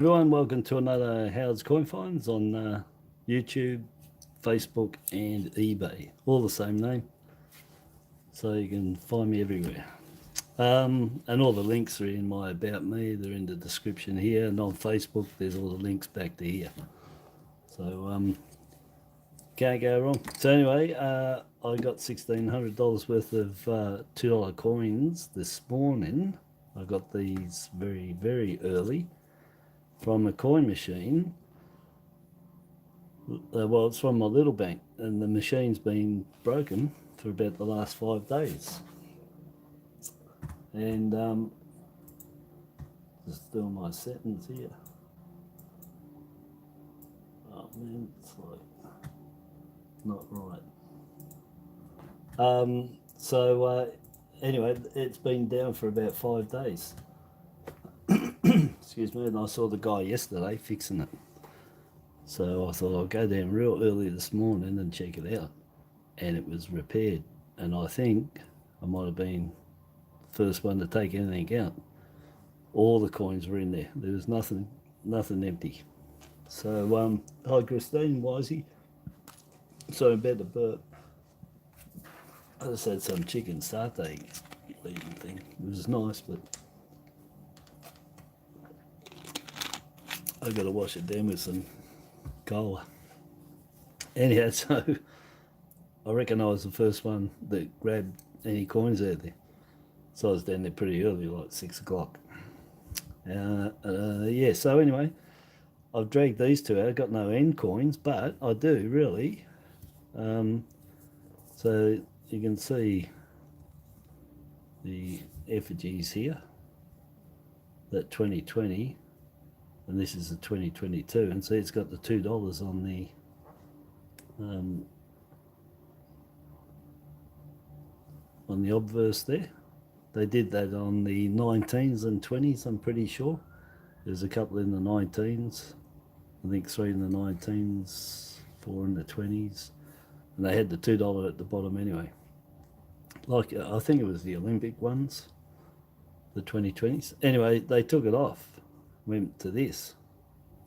Everyone, welcome to another Howard's Coin Finds on YouTube, Facebook, and eBay. All the same name, so you can find me everywhere. And all the links are in my About Me. They're in the description here, and on Facebook, there's all the links back to here. So can't go wrong. So anyway, I got $1,600 worth of $2 coins this morning. I got these very, very early from a coin machine. Well, it's from my little bank, and the machine's been broken for about the last 5 days. And just doing my settings here. Oh man, it's like not right. Anyway, it's been down for about 5 days. Excuse me, and I saw the guy yesterday fixing it. So I thought I'll go down real early this morning and check it out. And it was repaired. And I think I might have been the first one to take anything out. All the coins were in there. There was nothing empty. So, hi Christine, Wisey. So about to burp. I just had some chicken satay eating thing. It was nice, but I've got to wash it down with some cola. Anyhow, so I reckon I was the first one that grabbed any coins out there. So I was down there pretty early, like 6 o'clock. Yeah, so anyway, I've dragged these two out. I've got no end coins, but I do really. So you can see the effigies here, that 2020. And this is the 2022, and see it's got the $2 on the obverse there. They did that on the 19s and 20s, I'm pretty sure. There's a couple in the 19s, I think 3 in the 19s, 4 in the 20s, and they had the $2 at the bottom anyway. Like, I think it was the Olympic ones, the 2020s. Anyway, they took it off. Went to this,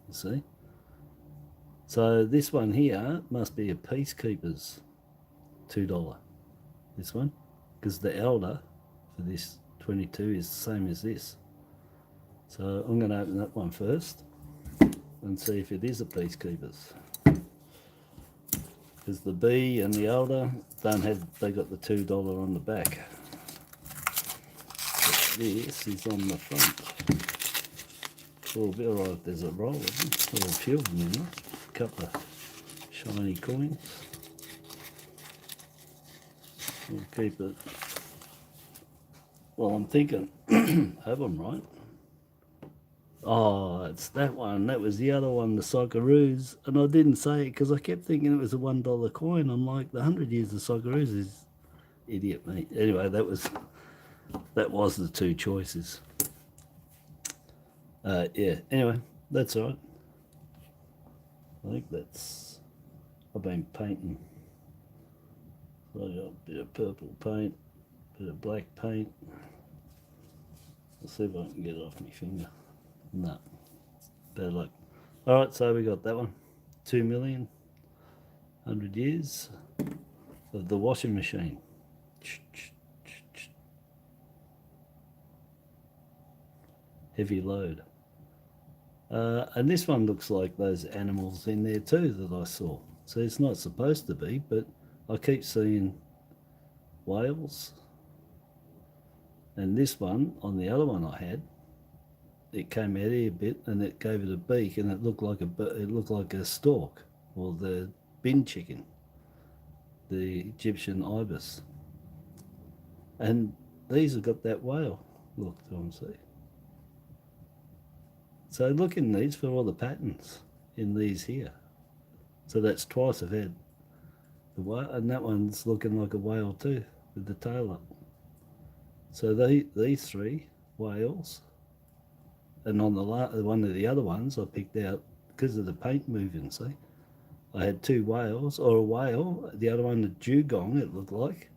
you see. So this one here must be a Peacekeepers $2, this one, because the elder for this 22 is the same as this. So I'm going to open that one first and see if it is a Peacekeepers, because the B and the elder don't have, they got the $2 on the back, but this is on the front. Well, it'll be alright if there's a roll of them, or a few of them in there. A couple of shiny coins. We'll keep it. Well, I'm thinking, have them right. Oh, it's that one. That was the other one, the Socceroos. And I didn't say it because I kept thinking it was a $1 coin. I'm like, the 100 years of Socceroos is idiot me. Anyway, that was the two choices. Yeah, anyway, that's all right. I think that's, I've been painting. So I got a bit of purple paint, a bit of black paint. Let's see if I can get it off my finger. No, bad luck. All right, so we got that one. 2 million, 100 years of the washing machine. Heavy load. And this one looks like those animals in there too that I saw. So it's not supposed to be, but I keep seeing whales. And this one, on the other one I had, it came out here a bit and it gave it a beak, and it looked like a stork, or the bin chicken, the Egyptian ibis. And these have got that whale look to them, see. So look in these for all the patterns in these here. So that's twice I've had the whale, and that one's looking like a whale too, with the tail up. So these three whales, and on the one of the other ones I picked out because of the paint moving, see. I had 2 whales, or a whale, the other one a dugong it looked like,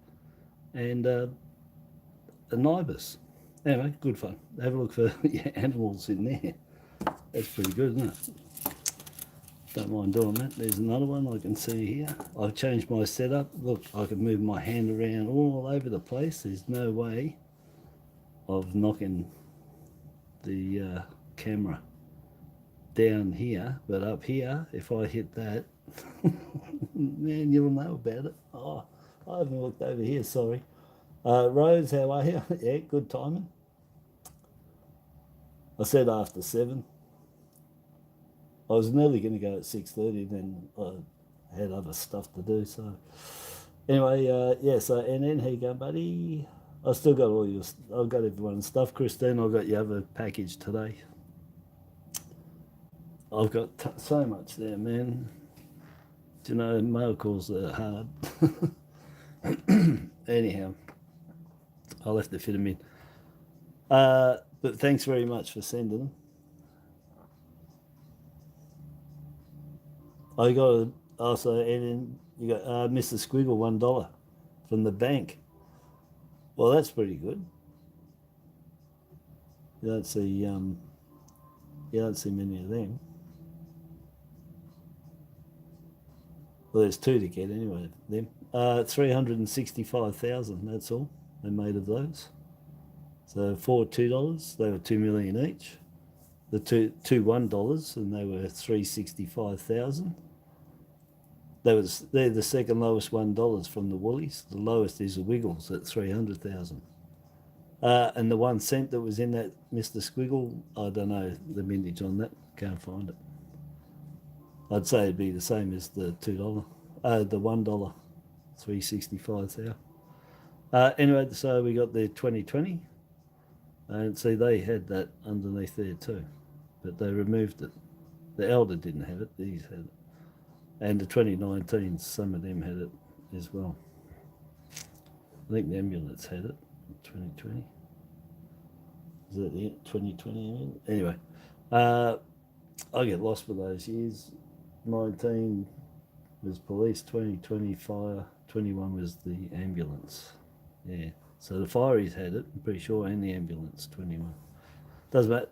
and an ibis. Anyway, good fun. Have a look for animals in there. That's pretty good, isn't it? Don't mind doing that. There's another one I can see here. I've changed my setup. Look, I can move my hand around all over the place. There's no way of knocking the camera down here, but up here, if I hit that, man, you'll know about it. Oh, I haven't looked over here, sorry. Rose, how are you? Yeah, good timing. I said after 7. I was nearly going to go at 6:30, then I had other stuff to do. So anyway, yeah. So and then how you going, buddy? I still got all your. I've got everyone's stuff, Christine. I got your other package today. I've got so much there, man. Do you know mail calls are hard? Anyhow, I'll have to fit them in. But thanks very much for sending them. I got also, and then you got Mr. Squiggle $1 from the bank. Well, that's pretty good. You don't see many of them. Well, there's 2 to get anyway. Them 365,000. That's all they made of those. So for $2, they were 2 million each. The two $1, and they were 365,000. They're the second lowest $1 from the Woolies. The lowest is the Wiggles at 300,000. And the 1 cent that was in that Mr. Squiggle, I don't know the mintage on that. Can't find it. I'd say it'd be the same as the $2, the $1, 365,000. Anyway, so we got the 2020, and see they had that underneath there too, but they removed it. The Elder didn't have it; these had it, and the 2019, some of them had it as well. I think the ambulance had it. 2020. Is that the 2020? Anyway, I get lost with those years. 19 was police, 2020 fire, 21 was the ambulance. Yeah, so the fireys had it, I'm pretty sure, and the ambulance, 21. Doesn't matter.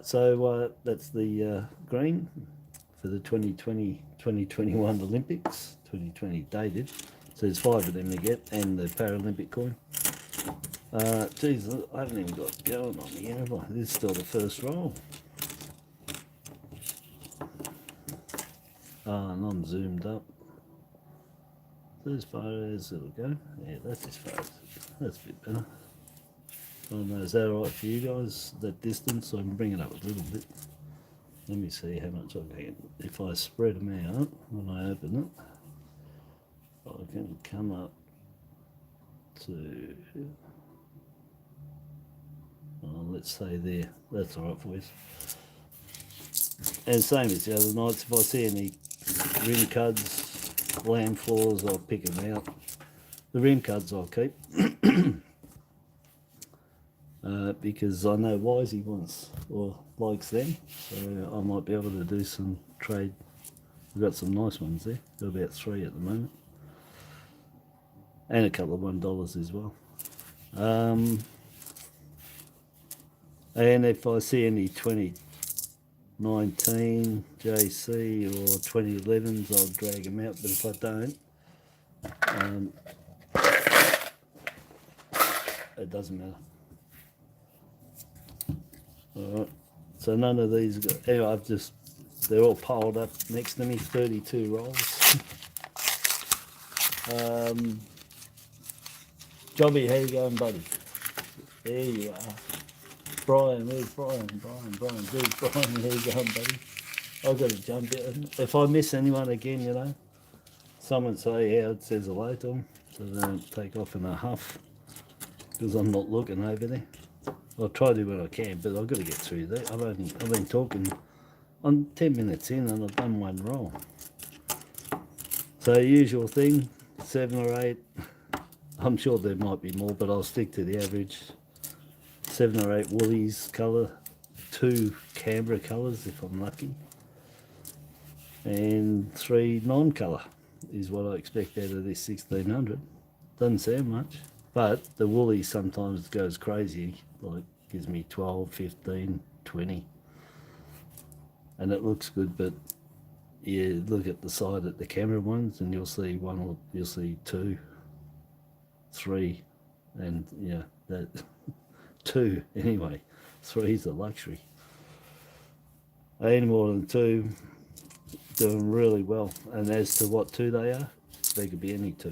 So that's the green for the 2021 Olympics, 2020 dated. So there's 5 of them to get, and the Paralympic coin. Geez, I haven't even got going on here, have I? This is still the first roll. And I'm zoomed up. As far as it'll go. Yeah, that's as far as that's a bit better. I don't know, is that alright for you guys, that distance? So I can bring it up a little bit. Let me see how much I can. If I spread them out when I open it, I can come up to, let's say there. That's alright for you. And same as the other nights, if I see any rim cuds, lamb floors, I'll pick them out. The rim cuds I'll keep because I know Wisey wants or likes them, so I might be able to do some trade. We've got some nice ones there. Got about 3 at the moment, and a couple of $1 as well. And if I see any 2019 JC or 2011s, I'll drag them out, but if I don't, it doesn't matter. Alright, so none of these got, anyway, they're all piled up next to me, 32 rolls. Jobby, how you going, buddy? There you are. Brian, where's Brian? Brian, where's Brian? How you going, buddy? I've got to jump in. If I miss anyone again, you know, someone say Howard says hello to them, so they don't take off in a huff, because I'm not looking over there. I'll try to do what I can, but I've got to get through that. I've been talking. I'm 10 minutes in and I've done 1 roll. So usual thing, 7 or 8. I'm sure there might be more, but I'll stick to the average. 7 or 8 Woolies colour, 2 Canberra colours if I'm lucky, and 3 non-colour is what I expect out of this 1600. Doesn't sound much, but the Woolies sometimes goes crazy, like gives me 12, 15, 20. and it looks good, but you look at the side at the camera ones and you'll see one, or you'll see 2, 3, and yeah, that 2 anyway. 3's a luxury. Any more than 2, doing really well. And as to what 2 they are, they could be any 2.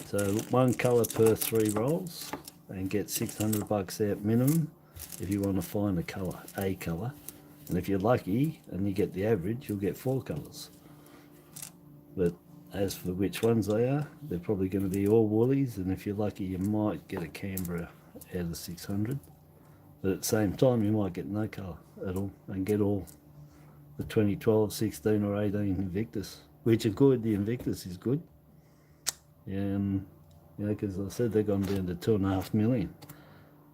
So 1 colour per 3 rolls, and get $600 out minimum if you want to find a colour. And if you're lucky and you get the average, you'll get 4 colours. But as for which ones they are, they're probably going to be all woolies, and if you're lucky you might get a Canberra out of 600. But at the same time you might get no colour at all and get all the 2012, 16 or 18 Invictus, which are good. The Invictus is good. You know, because I said they're gone down to 2.5 million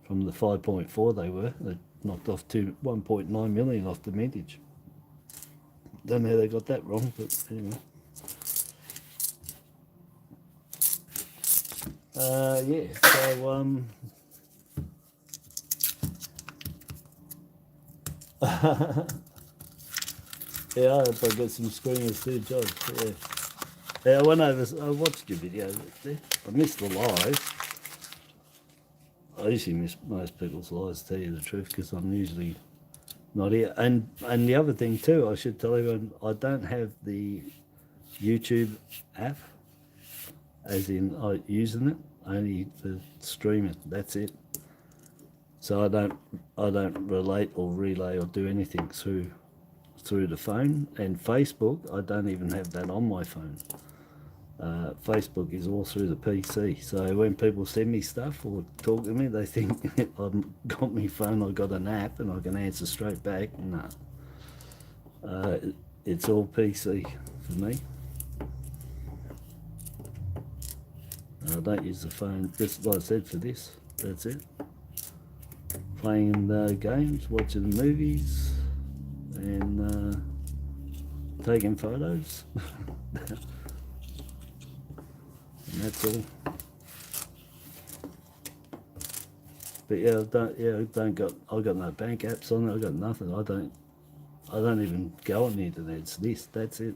from the 5.4 they were. They knocked off 1.9 million off the mintage. Don't know how they got that wrong, but anyway. Yeah, so yeah, I hope I get some screeners too, Josh. Yeah. Yeah, I watched your video. I missed the live. I usually miss most people's lives, to tell you the truth, because I'm usually not here. And the other thing too, I should tell everyone, I don't have the YouTube app, as in using it, only for streaming. That's it. So I don't relate or relay or do anything through the phone. And Facebook, I don't even have that on my phone. Facebook is all through the PC. So when people send me stuff or talk to me, they think I've got my phone, I've got an app and I can answer straight back. No. It's all PC for me. I don't use the phone, just like I said, for this. That's it. Playing games, watching movies, and taking photos. And that's all. But yeah, I got no bank apps on it. I got nothing. I don't even go on the internet. It's this. That's it.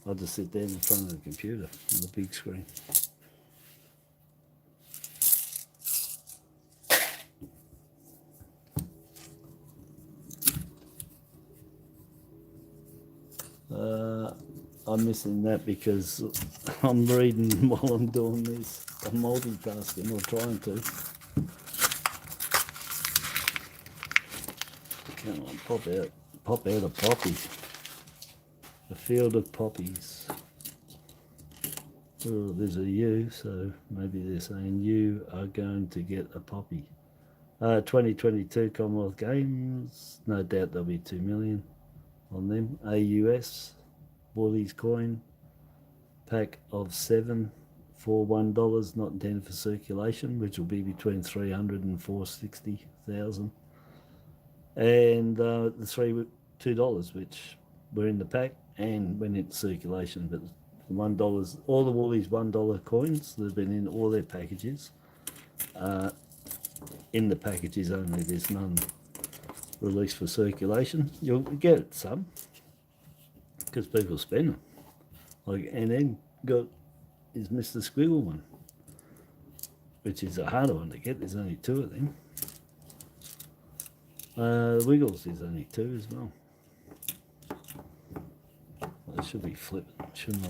I just sit there in front of the computer on the big screen. I'm missing that because I'm reading while I'm doing this. I'm multitasking or trying to. Come on, pop out a poppy. A field of poppies. Oh, there's a U, so maybe they're saying you are going to get a poppy. 2022 Commonwealth Games, no doubt there'll be 2 million on them. AUS, Woolies coin, pack of 7 for $1, not intended for circulation, which will be between 300 and 460,000. And the 3 were $2, which were in the pack and went into circulation. But $1, all the Woolies $1 coins that have been in all their packages, in the packages only. There's none released for circulation. You'll get some because people spend them. Like, and then got is Mr. Squiggle one, which is a harder one to get. There's only 2 of them. Wiggles is only 2 as well. I should be flipping, shouldn't I?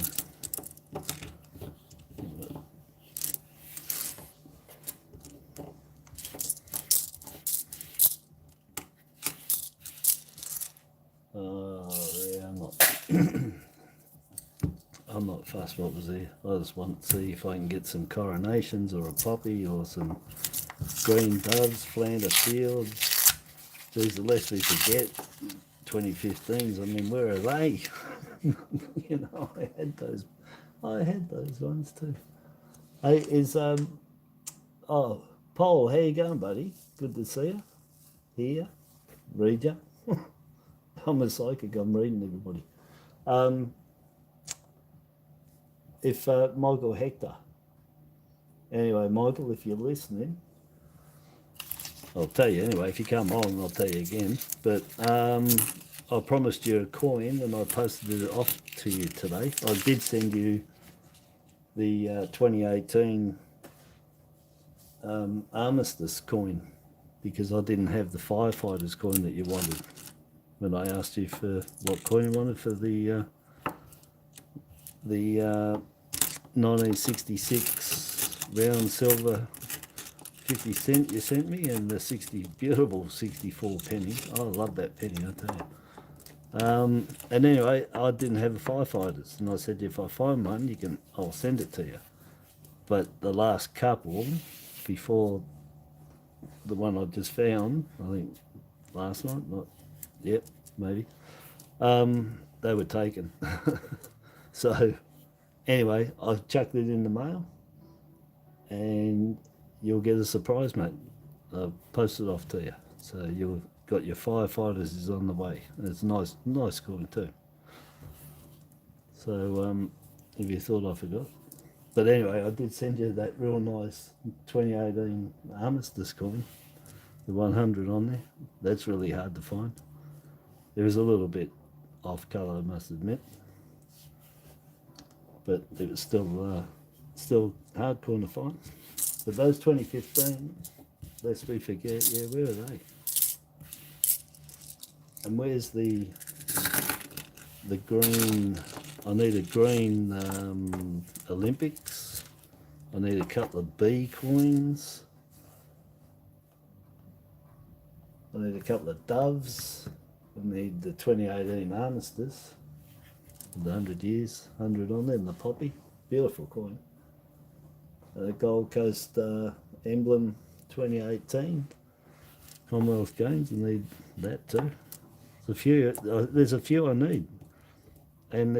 Yeah, I'm not fussed what was there. I just want to see if I can get some coronations or a poppy or some green doves, Flander fields. Geez, the less we could get, 2015s, I mean, where are they? You know, I had those ones too. Hey, Paul, how you going, buddy? Good to see you. Here, read you. I'm a psychic, I'm reading everybody. If Michael Hector, anyway, Michael, if you're listening, I'll tell you anyway. If you come on, I'll tell you again. But I promised you a coin, and I posted it off to you today. I did send you the 2018 armistice coin because I didn't have the firefighters coin that you wanted when I asked you for what coin you wanted for the 1966 round silver 50 cent you sent me, and the beautiful 64 penny. I love that penny, I tell you. And anyway, I didn't have the firefighters, and I said, if I find one, I'll send it to you. But the last couple, before the one I just found, I think last night, maybe, they were taken. So anyway, I've chucked it in the mail, and you'll get a surprise, mate. I'll post it off to you. So you've got your firefighters is on the way. And it's nice coin too. So if you thought I forgot. But anyway, I did send you that real nice 2018 armistice coin, the 100 on there. That's really hard to find. It was a little bit off colour, I must admit. But it was still hard coin to find. But those 2015, lest we forget, where are they? And where's the green? I need a green Olympics. I need a couple of B coins. I need a couple of doves. I need the 2018 armistice. The 100 years, 100 on there, and the poppy. Beautiful coin. Gold Coast emblem 2018 Commonwealth Games. I need that too. There's a few I need, and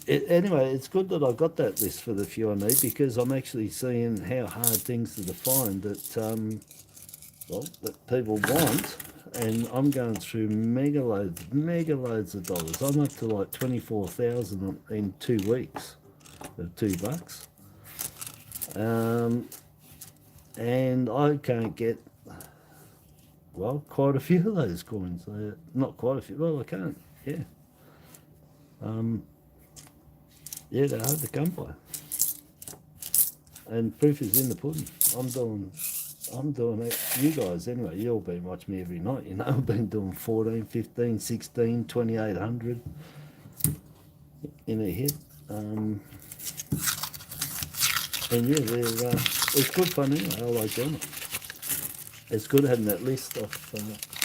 anyway, it's good that I got that list for the few I need, because I'm actually seeing how hard things are to find that that people want, and I'm going through mega loads of dollars. I'm up to like 24,000 in 2 weeks of $2, and I can't get quite a few of those coins. Not quite a few. Well, I can't. Yeah. They're hard to come by. And proof is in the pudding. I'm doing it. You guys, anyway, you've all been watching me every night. You know, I've been doing 14, 15, 16, 2800 in a hit. And yeah, it's good fun anyway. I like doing it. It's good having that list of,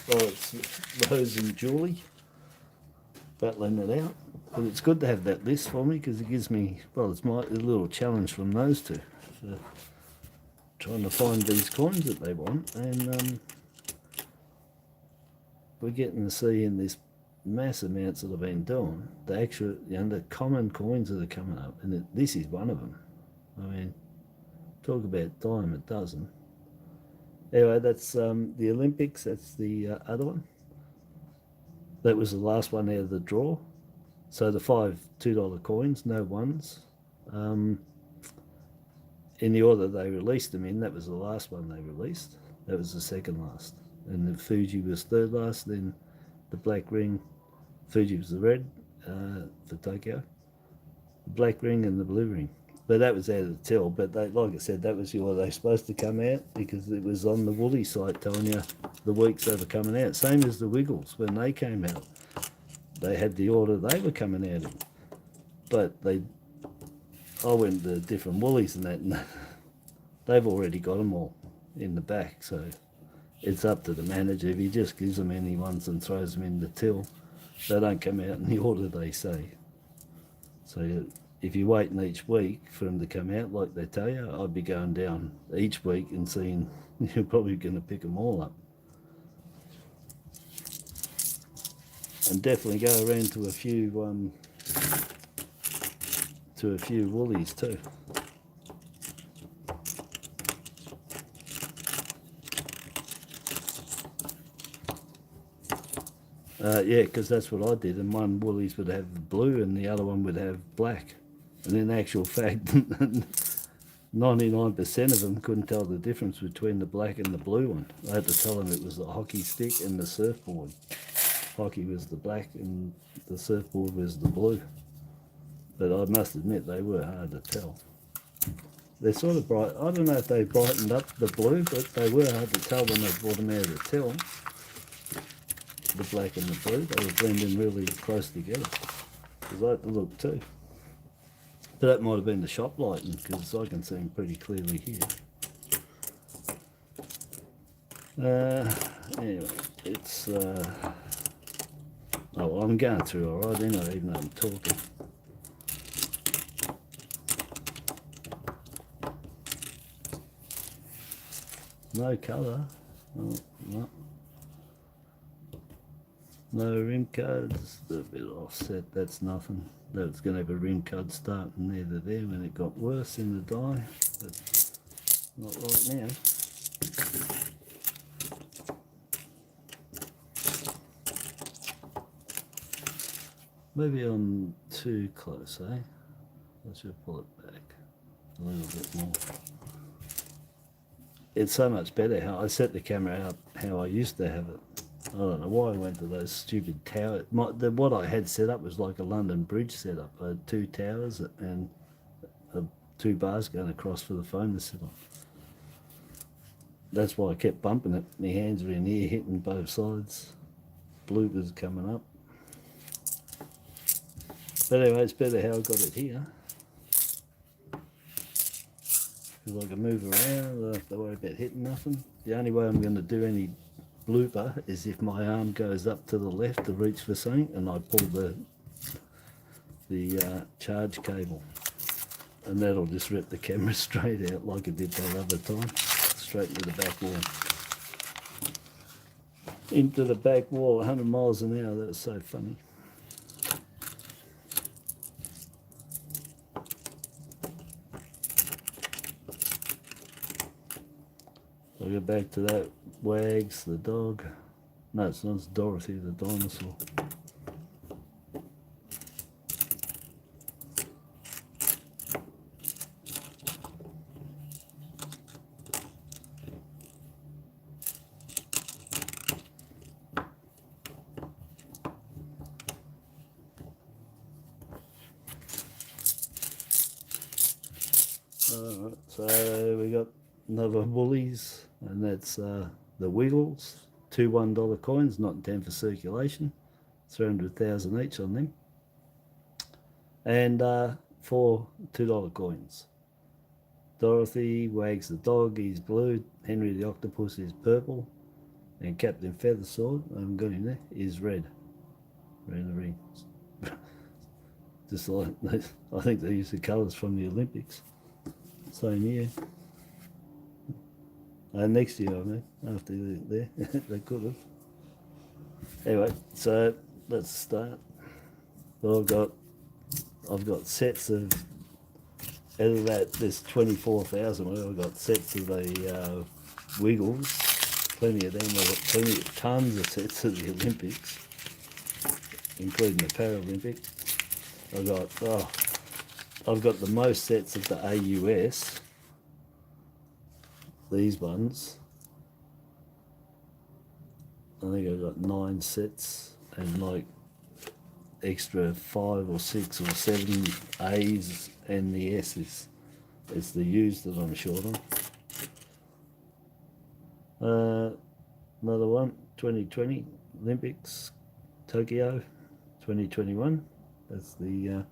it's Rose and Julie battling it out. But it's good to have that list for me, because it gives me, it's a little challenge from those two for trying to find these coins that they want. And we're getting to see in this mass amounts that I've been doing, the actual, the common coins that are coming up. And this is one of them. I mean, talk about dime a dozen. Anyway, that's the Olympics. That's the other one. That was the last one out of the draw. So the 5 $2 coins, no ones. In the order they released them in, that was the last one they released. That was the second last. And the Fuji was third last. Then the black ring, Fuji was the red for Tokyo. The black ring and the blue ring. But that was out of the till. But like I said, that was the order they were supposed to come out, because it was on the Woolly site telling you the weeks they were coming out. Same as the Wiggles when they came out. They had the order they were coming out in. But I went to different Woolies and that, and they've already got them all in the back. So it's up to the manager. If he just gives them any ones and throws them in the till, they don't come out in the order they say. So if you're waiting each week for them to come out like they tell you, I'd be going down each week and seeing, you're probably going to pick them all up. And definitely go around to a few Woolies too. Yeah, because that's what I did, and one Woolies would have blue and the other one would have black. And in actual fact, 99% of them couldn't tell the difference between the black and the blue one. I had to tell them it was the hockey stick and the surfboard. Hockey was the black and the surfboard was the blue. But I must admit they were hard to tell. They're sort of bright. I don't know if they brightened up the blue, but they were hard to tell when they brought them out of the till. The black and the blue, they were blending really close together. Because I like the look too. But that might have been the shop lighting, because I can see them pretty clearly here. Anyway, it's... oh, well, I'm going through alright, even though I'm talking. No colour. Oh, no. No rim codes. A bit offset, that's nothing. That's going to have a rim code starting there to there when it got worse in the dye, but not right now. Maybe I'm too close, eh? I should pull it back a little bit more. It's so much better how I set the camera out how I used to have it. I don't know why I went to those stupid towers. What I had set up was like a London Bridge setup. I had 2 towers and 2 bars going across for the phone to sit on. That's why I kept bumping it. My hands were in here hitting both sides. Bloopers coming up. But anyway, it's better how I got it here. Because I can move around, I don't have to worry about hitting nothing. The only way I'm going to do any blooper is if my arm goes up to the left to reach for something and I pull the charge cable. And that'll just rip the camera straight out like it did that other time. Straight into the back wall. Into the back wall, 100 miles an hour, that was so funny. I'll go back to that. Wags, the dog. No, it's not, it's Dorothy, the dinosaur. Alright, so we got another Woolies, and that's the Wiggles, 2 $1 coins, not intended for circulation, 300,000 each on them, and 4 $2 coins. Dorothy, Wags the dog, he's blue, Henry the octopus is purple, and Captain Feathersword, I haven't got him there, is red. Red rings. Just like, I think they use the colours from the Olympics. Same year. Next year, I mean, after there, they could have. Anyway, so let's start. But I've got sets of, out of that, there's 24,000. I've got sets of the Wiggles, plenty of them. I've got tons of sets of the Olympics, including the Paralympics. I've got the most sets of the AUS. These ones, I think I've got 9 sets and like extra 5 or 6 or 7 A's and the S's. It's the U's that I'm short on. Another one, 2020 Olympics, Tokyo, 2021. That's the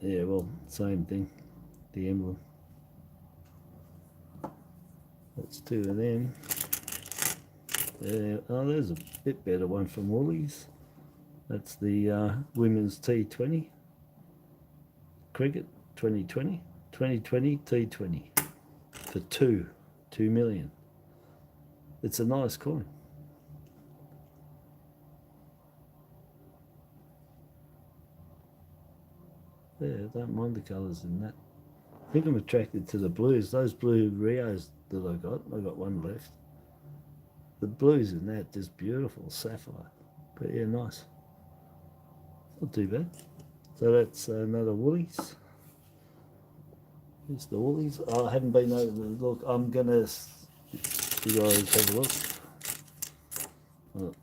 yeah, well, same thing. The emblem. That's 2 of them. Oh, there's a bit better one from Woolies. That's the women's T20 cricket 2020. 2020 T20 for 2 million. It's a nice coin. Yeah, I don't mind the colours in that. I think I'm attracted to the blues. Those blue Rios that I got one left. The blues in that, just beautiful, sapphire. But yeah, nice. Not too bad. So that's another Woolies. Here's the Woolies. I haven't been over to look. I'm gonna. You guys have a look. I'll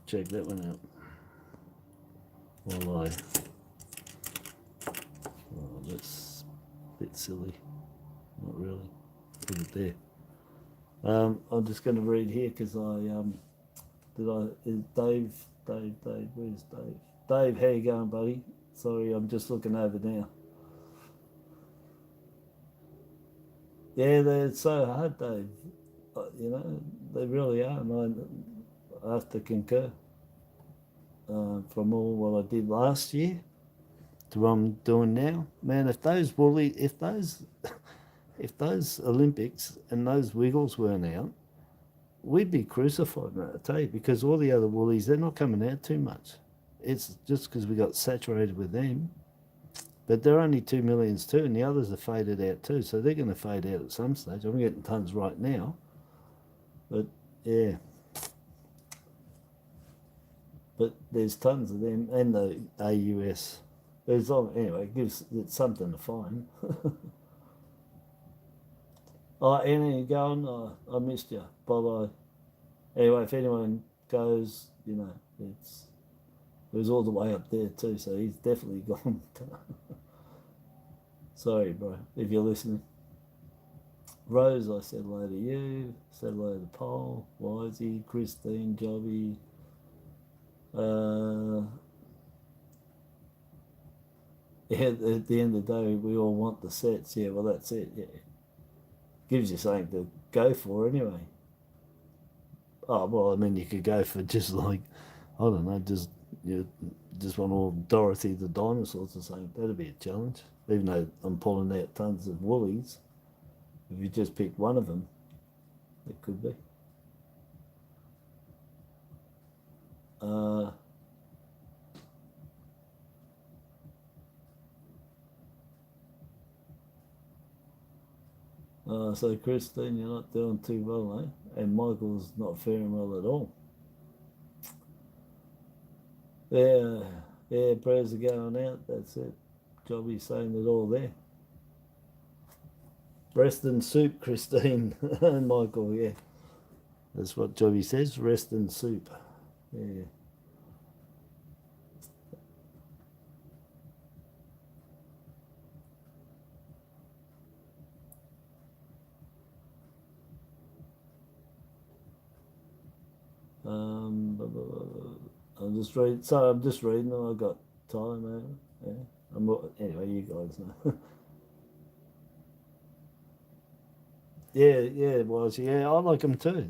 check that one out. While oh, that's a bit silly. Not really. Put it there. I'm just going to read here because is Dave, where's Dave? Dave, how you going, buddy? Sorry, I'm just looking over now. Yeah, they're so hard, Dave. You know, they really are, and I have to concur. From all what I did last year to what I'm doing now, man. If those Olympics and those Wiggles weren't out, we'd be crucified, mate, I tell you, because all the other Woolies, they're not coming out too much. It's just because we got saturated with them. But they're only 2 millions too, and the others are faded out too, so they're going to fade out at some stage. I'm getting tons right now. But, yeah. But there's tons of them, and the AUS. Anyway, it's something to find. Oh, Annie, you going? Oh, I missed you. Bye-bye. Anyway, if anyone goes, you know, it was all the way up there too, so he's definitely gone. Sorry, bro, if you're listening. Rose, I said hello to you. Said hello to Paul, Wisey, Christine, Jobby. Yeah, at the end of the day, we all want the sets. Yeah, well, that's it. Yeah, gives you something to go for anyway. Oh well, I mean, you could go for just like, I don't know, just want all Dorothy the dinosaurs or something. That'd be a challenge. Even though I'm pulling out tons of Woolies, if you just pick one of them, it could be. So Christine, you're not doing too well, eh? And Michael's not faring well at all. Yeah, prayers are going out, that's it. Jobby's saying it all there. Rest and soup, Christine and Michael, yeah. That's what Jobby says, rest and soup. Yeah. I'm just reading. Sorry, I'm just reading. I've got time. Yeah. Anyway, you guys know. Yeah, it was. Yeah, I like them too.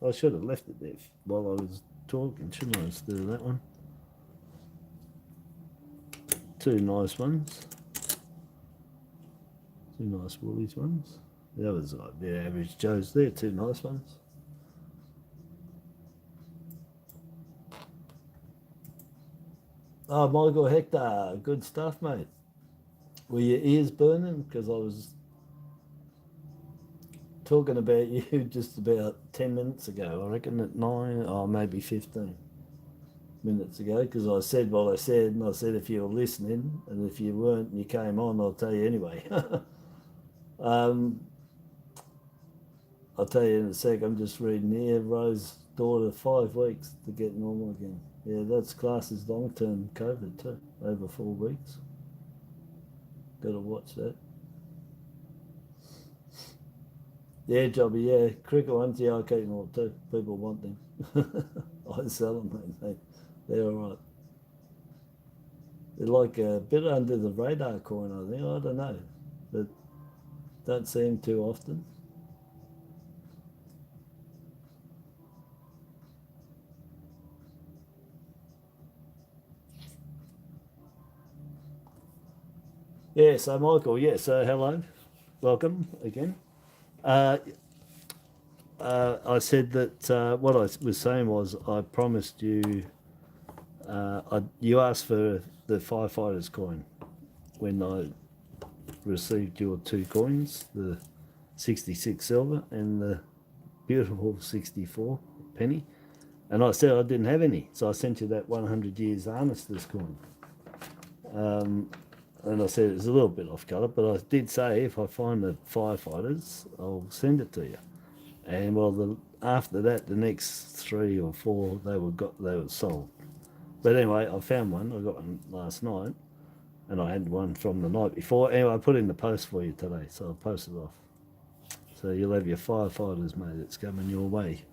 I should have left it there while I was talking, shouldn't I? Instead of that one. Two nice ones. Two nice Woolies ones. The others are like the average Joes there. Two nice ones. Oh, Michael Hector, good stuff, mate. Were your ears burning? Because I was talking about you just about 10 minutes ago. I reckon at 9 or maybe 15 minutes ago, because I said what I said, and I said if you were listening, and if you weren't and you came on, I'll tell you anyway. I'll tell you in a sec. I'm just reading here. Rose's daughter, 5 weeks to get normal again. Yeah, that's classed as long-term COVID too, over 4 weeks. Got to watch that. Yeah, Jobby, yeah. Cricket ones, yeah, I keep them all too. People want them. I sell them, mate. They're all right. They're like a bit under the radar coin, I think. I don't know. But don't see them too often. Yeah, so Michael, yeah, so hello. Welcome again. I said that what I was saying was I promised you, you asked for the firefighters coin when I received your 2 coins, the 66 silver and the beautiful 64 penny. And I said I didn't have any, so I sent you that 100 years armistice coin. And I said it's a little bit off colour, but I did say if I find the firefighters, I'll send it to you. And well, after that, the next 3 or 4 they were sold. But anyway, I found one. I got one last night, and I had one from the night before. Anyway, I put it in the post for you today, so I'll post it off. So you'll have your firefighters, mate. It's coming your way.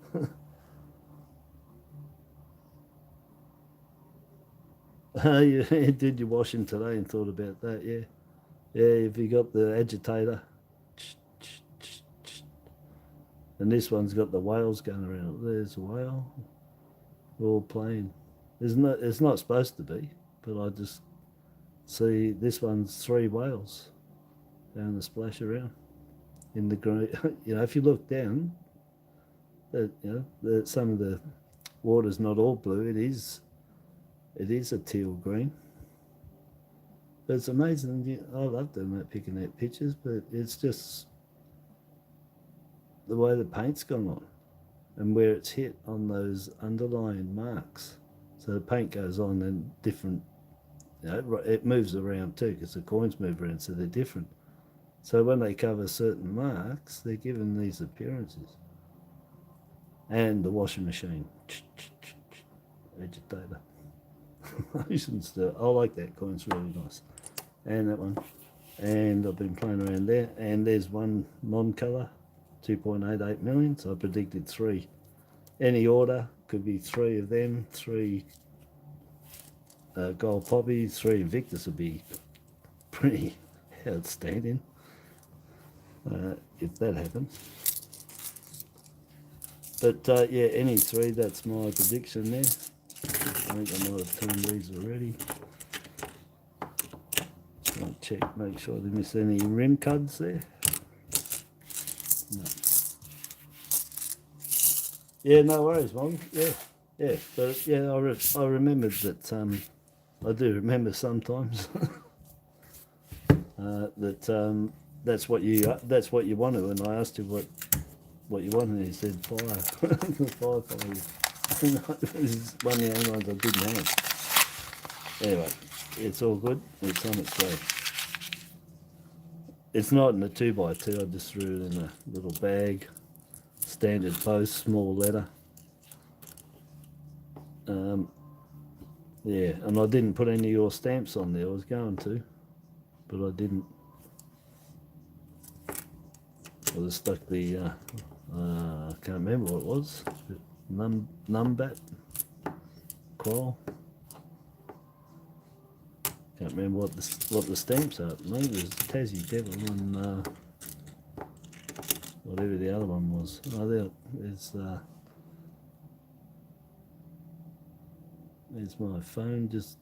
You did your washing today and thought about that, yeah. Yeah, if you got the agitator. And this one's got the whales going around. There's a whale. We're all playing. It's not supposed to be, but I just see this one's 3 whales down the splash around in the green. You know, if you look down, some of the water's not all blue. It is a teal green. But it's amazing. I love doing that, picking out pictures, but it's just the way the paint's gone on and where it's hit on those underlying marks. So the paint goes on and different, it moves around too because the coins move around, so they're different. So when they cover certain marks, they're given these appearances. And the washing machine, agitator. I like that coin, it's really nice. And that one. And I've been playing around there. And there's one non-colour, 2.88 million. So I predicted 3. Any order, could be 3 of them, 3 gold poppies, 3 Invictus would be pretty outstanding if that happens. But yeah, any 3, that's my prediction there. I think I might have turned these already. Just want to check, make sure I didn't miss any rim cuds there. No. Yeah, no worries, Mom. Yeah. But yeah, I remembered that. I do remember sometimes that that's what you wanted. When I asked you what you wanted, he said fire. The fire. This is one of the only ones I didn't have. Anyway, it's all good. It's on its way. It's not in a 2x2. I just threw it in a little bag. Standard post, small letter. Yeah, and I didn't put any of your stamps on there. I was going to, but I didn't. I just stuck the, I can't remember what it was. Numbat coral. Can't remember what the stamps are. I think it was Tassie Devil and whatever the other one was. Oh, there's my phone. Just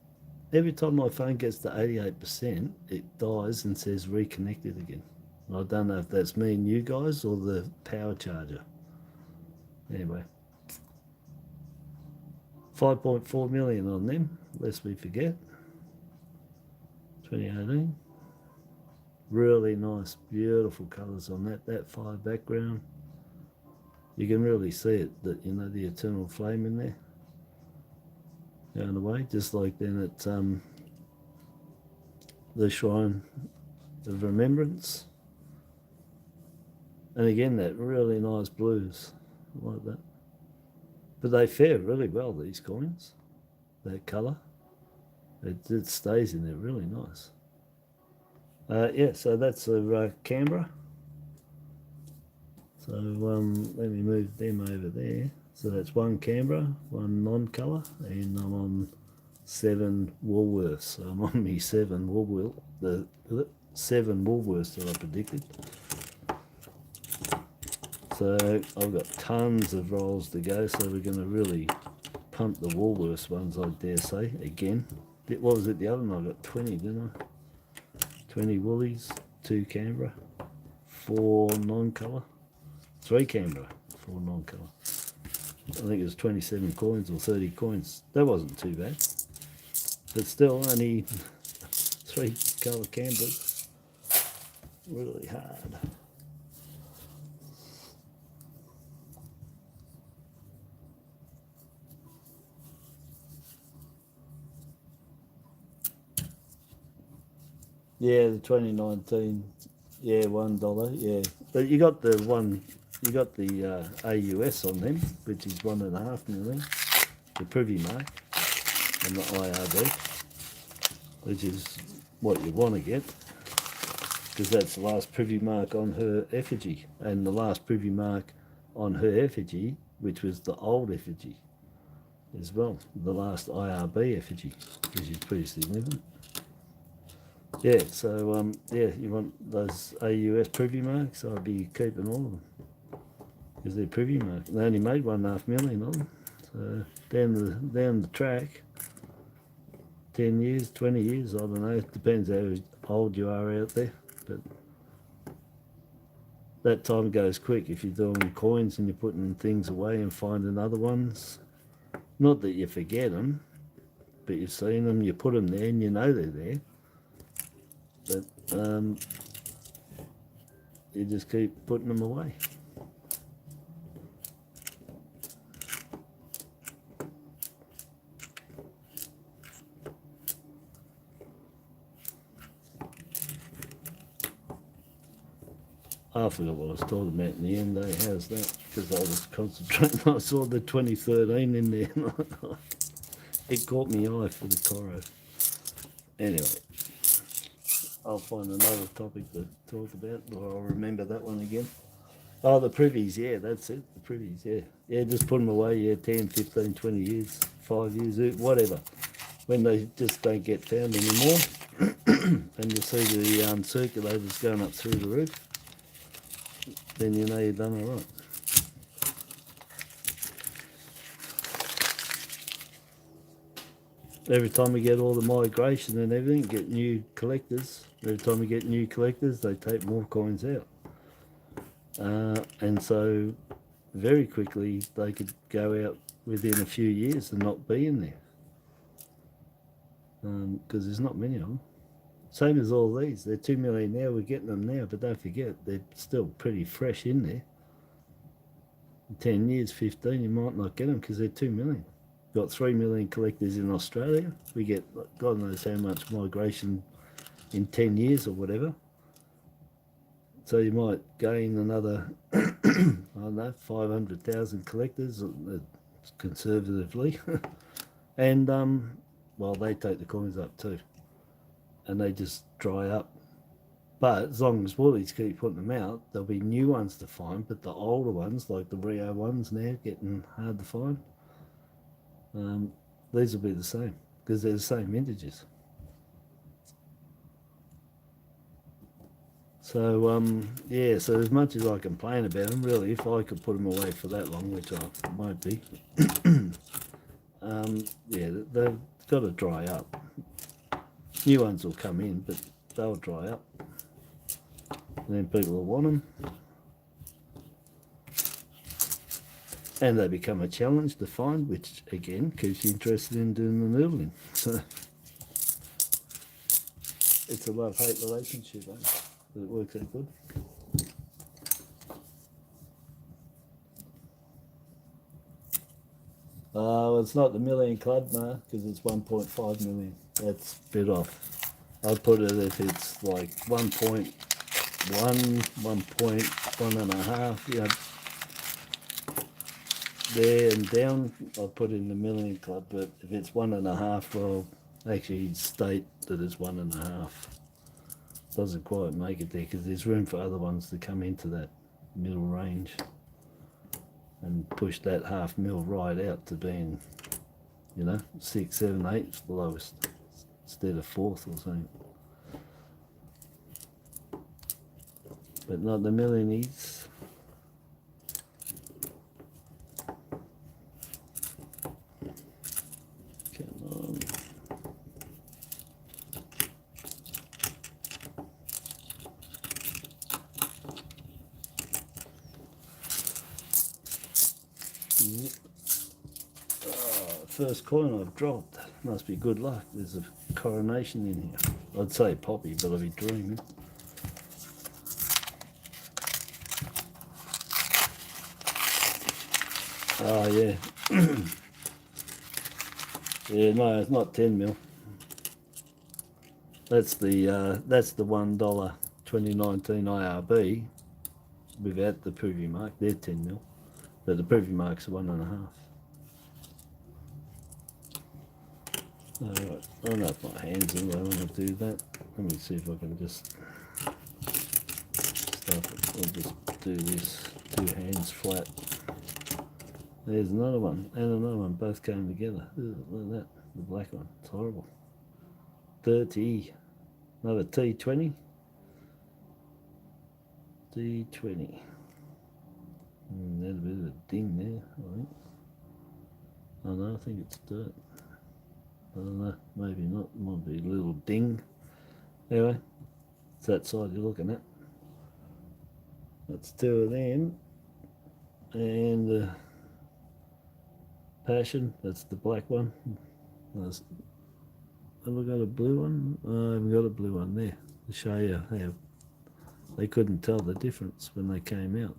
every time my phone gets to 88%, it dies and says reconnected again. And I don't know if that's me and you guys or the power charger. Anyway, 5.4 million on them, lest we forget. 2018. Really nice, beautiful colours on that fire background. You can really see it, that the eternal flame in there. Going away, just like then at the Shrine of Remembrance. And again, that really nice blues, like that. But they fare really well, these coins, that colour. It stays in there really nice. Yeah, so that's a Canberra. So let me move them over there. So that's 1 Canberra, 1 non-colour, and I'm on 7 Woolworths. So I'm on me 7 Woolworths, the 7 Woolworths that I predicted. So I've got tons of rolls to go, so we're going to really pump the Woolworths ones, I dare say, again. What was it, the other one? I got 20, didn't I? 20 Woolies, 2 Canberra, 4 non-colour, 3 Canberra, 4 non-colour. I think it was 27 coins or 30 coins. That wasn't too bad. But still, only 3 colour Canberras. Really hard. Yeah, the 2019. Yeah, $1. Yeah, but you got the one. You got the AUS on them, which is 1.5 million. The privy mark and the IRB, which is what you want to get, because that's the last privy mark on her effigy, and the last privy mark on her effigy, which was the old effigy as well, the last IRB effigy, which is pretty significant. Yeah, so yeah, you want those AUS privy marks, I'd be keeping all of them, because they're privy marks. They only made 1.5 million of them. So down the track, 10 years, 20 years, I don't know, it depends how old you are out there, but that time goes quick if you're doing coins and you're putting things away and finding other ones. Not that you forget them, but you've seen them, you put them there and you know they're there, but you just keep putting them away. I forgot what I was talking about in the end, how's that? Because I was concentrating, I saw the 2013 in there, and it caught me eye for the Coro. Anyway, I'll find another topic to talk about, or I'll remember that one again. Oh, the privies, yeah, that's it, the privies, yeah. Yeah, just put them away, yeah, 10, 15, 20 years, 5 years, whatever. When they just don't get found anymore, and you see the circulators going up through the roof, then you know you've done all right. Every time we get all the migration and everything, get new collectors. Every time we get new collectors, they take more coins out. And so very quickly they could go out within a few years and not be in there. Because there's not many of them. Same as all these, they're 2 million now, we're getting them now, but don't forget, they're still pretty fresh in there. In 10 years, 15, you might not get them because they're 2 million. Got 3 million collectors in Australia. We get, God knows how much migration in 10 years or whatever. So you might gain another, I don't know, 500,000 collectors, conservatively. And, well, they take the coins up too. And they just dry up. But as long as Woolies keep putting them out, there'll be new ones to find, but the older ones, like the Rio ones now, getting hard to find. These will be the same, because they're the same vintages. So, yeah, so as much as I complain about them, really, if I could put them away for that long, which I won't be, yeah, they've got to dry up. New ones will come in, but they'll dry up. And then people will want them. And they become a challenge to find, which, again, keeps you interested in doing the noodling. So, it's a love-hate relationship, eh? But it works out good. Well, it's not the million club, no, because it's 1.5 million. That's a bit off. I'd put it if it's like 1.1, 1.1.5, you know, there and down, I'll put it in the million club. But if it's 1.5, well, actually state that it's 1.5. Doesn't quite make it there because there's room for other ones to come into that middle range and push that half mil right out to being, you know, 6, 7, 8's the lowest instead of 4th or something. But not the millionies. Come on. Yep. First coin I've dropped. Must be good luck. There's a coronation in here. I'd say poppy, but I'd be dreaming. Oh, yeah. Yeah, no, it's not 10 mil. That's the $1 2019 IRB without the preview mark. They're 10 mil, but the preview mark's 1.5. Alright, I don't know if my hands in. I want to do that. Let me see if I can just stuff it. I'll just do this 2 hands flat. There's another one and another one. Both came together. Ugh, look at that. The black one. It's horrible. 30. Another T20. T20. There's a bit of a ding there, I think. Oh no, I think it's dirt. I don't know, maybe not. Might be a little ding. Anyway, it's that side you're looking at. That's 2 of them. And the Passion, that's the black one. Have I got a blue one? I haven't got a blue one there to show you how they couldn't tell the difference when they came out.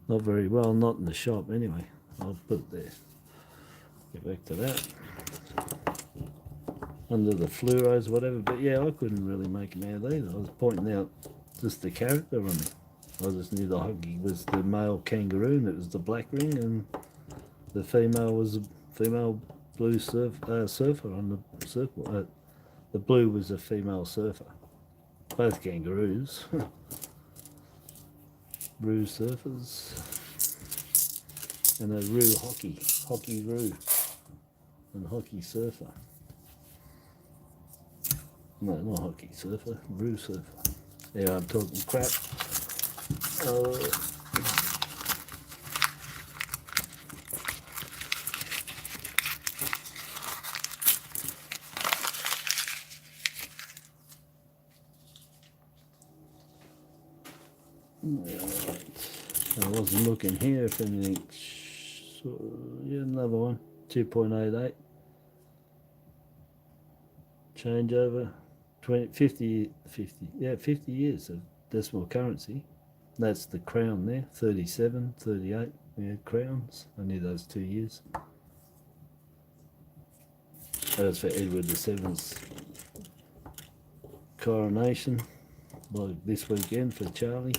Not very well, not in the shop anyway. I'll put it there. Get back to that. Under the fluoros, whatever, but yeah, I couldn't really make them out either. I was pointing out just the character on it. I just knew the hockey was the male kangaroo and it was the black ring, and the female was a female blue surfer on the circle. The blue was a female surfer. Both kangaroos. Roo surfers. And a roo hockey roo, and hockey surfer. No, not hockey surfer, roo surfer. Yeah, I'm talking crap. I wasn't looking here if anything. Yeah, another one, 2.88. Changeover, 50 years of decimal currency. That's the crown there, 37, 38. We had crowns. I knew those 2 years. That was for Edward VII's coronation, like this weekend for Charlie.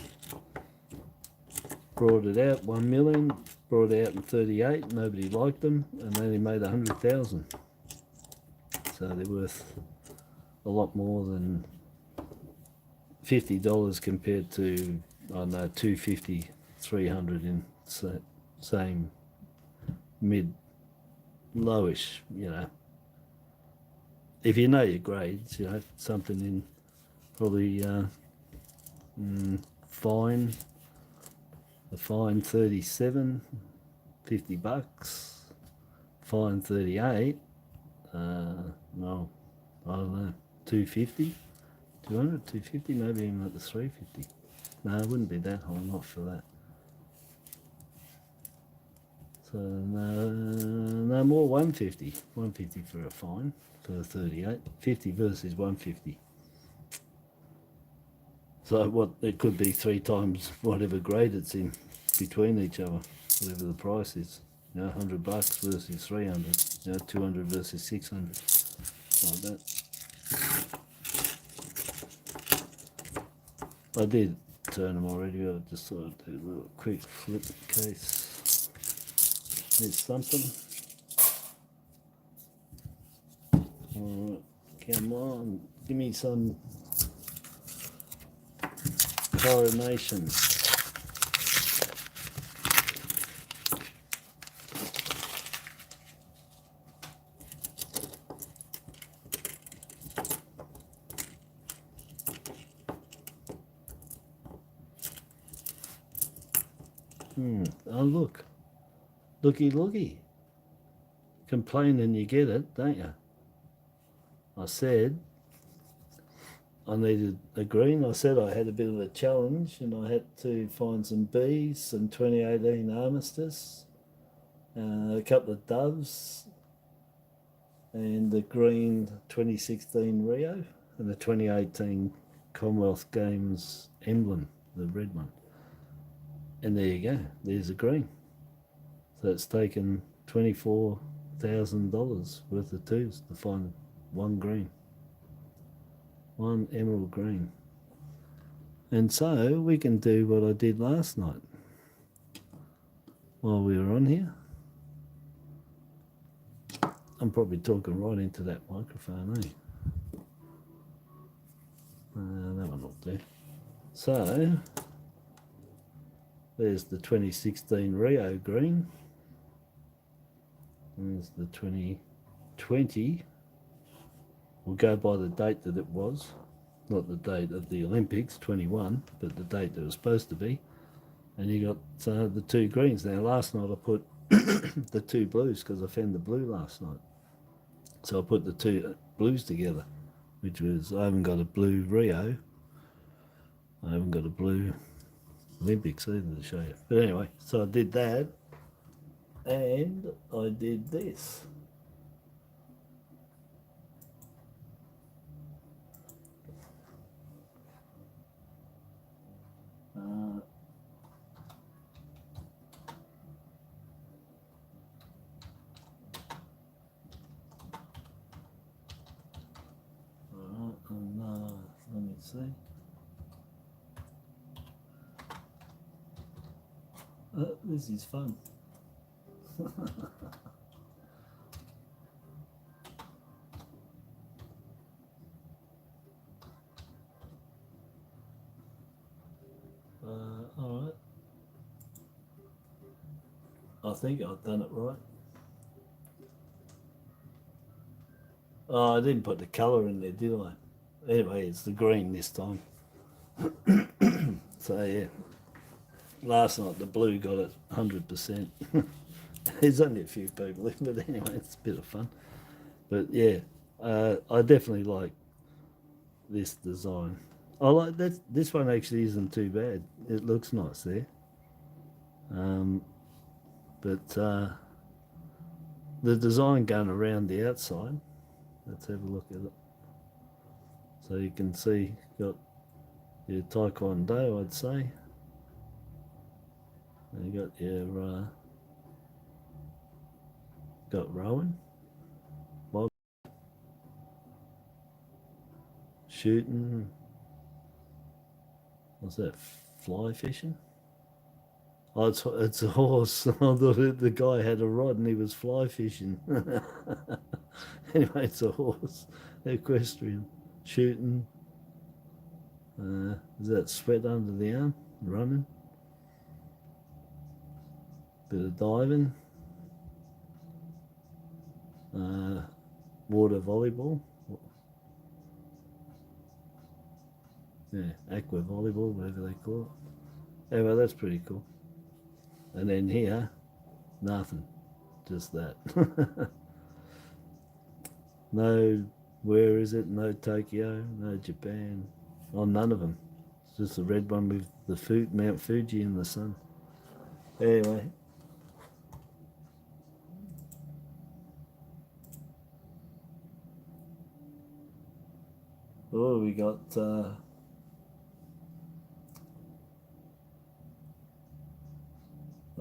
Brought it out, 1 million. Brought it out in 38. Nobody liked them, and they only made 100,000. So they're worth a lot more than $50 compared to, I don't know, $250, $300 in same mid lowish, you know. If you know your grades, you know, something in probably fine. A fine 37, $50. Fine 38. No, I don't know. 250, 200, 250, maybe even at the 350. No, it wouldn't be that high, not for that. So no more, 150. 150 for a fine for 38. 50 versus 150. So what, it could be 3 times whatever grade it's in between each other, whatever the price is. You know, $100 versus 300. You know, 200 versus 600, like that. I did turn them already. I just thought I'd do a little quick flip in case there's something. Alright, come on, give me some coronation. Oh look, looky. Complain and you get it, don't you? I said I needed a green. I said I had a bit of a challenge and I had to find some bees, some 2018 Armistice, a couple of doves, and the green 2016 Rio, and the 2018 Commonwealth Games emblem, the red one. And there you go, there's a green. So it's taken $24,000 worth of twos to find one green. one emerald green. And so we can do what I did last night while we were on here. I'm probably talking right into that microphone, eh? That one will do. So there's the 2016 Rio green. There's the 2020. We'll go by the date that it was, not the date of the Olympics, 21, but the date that it was supposed to be. And you got the two greens. Now last night I put the two blues because I found the blue last night. So I put the two blues together, which was, I haven't got a blue Rio. I haven't got a blue Olympics either to show you. But anyway, so I did that, and I did this. Let me see. This is fun. All right. I think I've done it right. Oh, I didn't put the colour in there, did I? Anyway, it's the green this time. So yeah, last night the blue got it 100%. There's only a few people in, but anyway, it's a bit of fun. But yeah, I definitely like this design. I like that. This one actually isn't too bad. It looks nice there. But the design going around the outside, let's have a look at it. So you can see, got your Taekwondo, I'd say. And you got your got rowing, shooting. What's that? Fly fishing? Oh, it's a horse. I thought the guy had a rod and he was fly fishing. Anyway, it's a horse. Equestrian. Shooting. Is that sweat under the arm? Running. Bit of diving. Water volleyball. Yeah, aqua volleyball, whatever they call it. Anyway, that's pretty cool. And then here, nothing, just that. No, where is it? No Tokyo, no Japan. Oh, none of them. It's just the red one with the Mount Fuji in the sun. Anyway. Oh, we got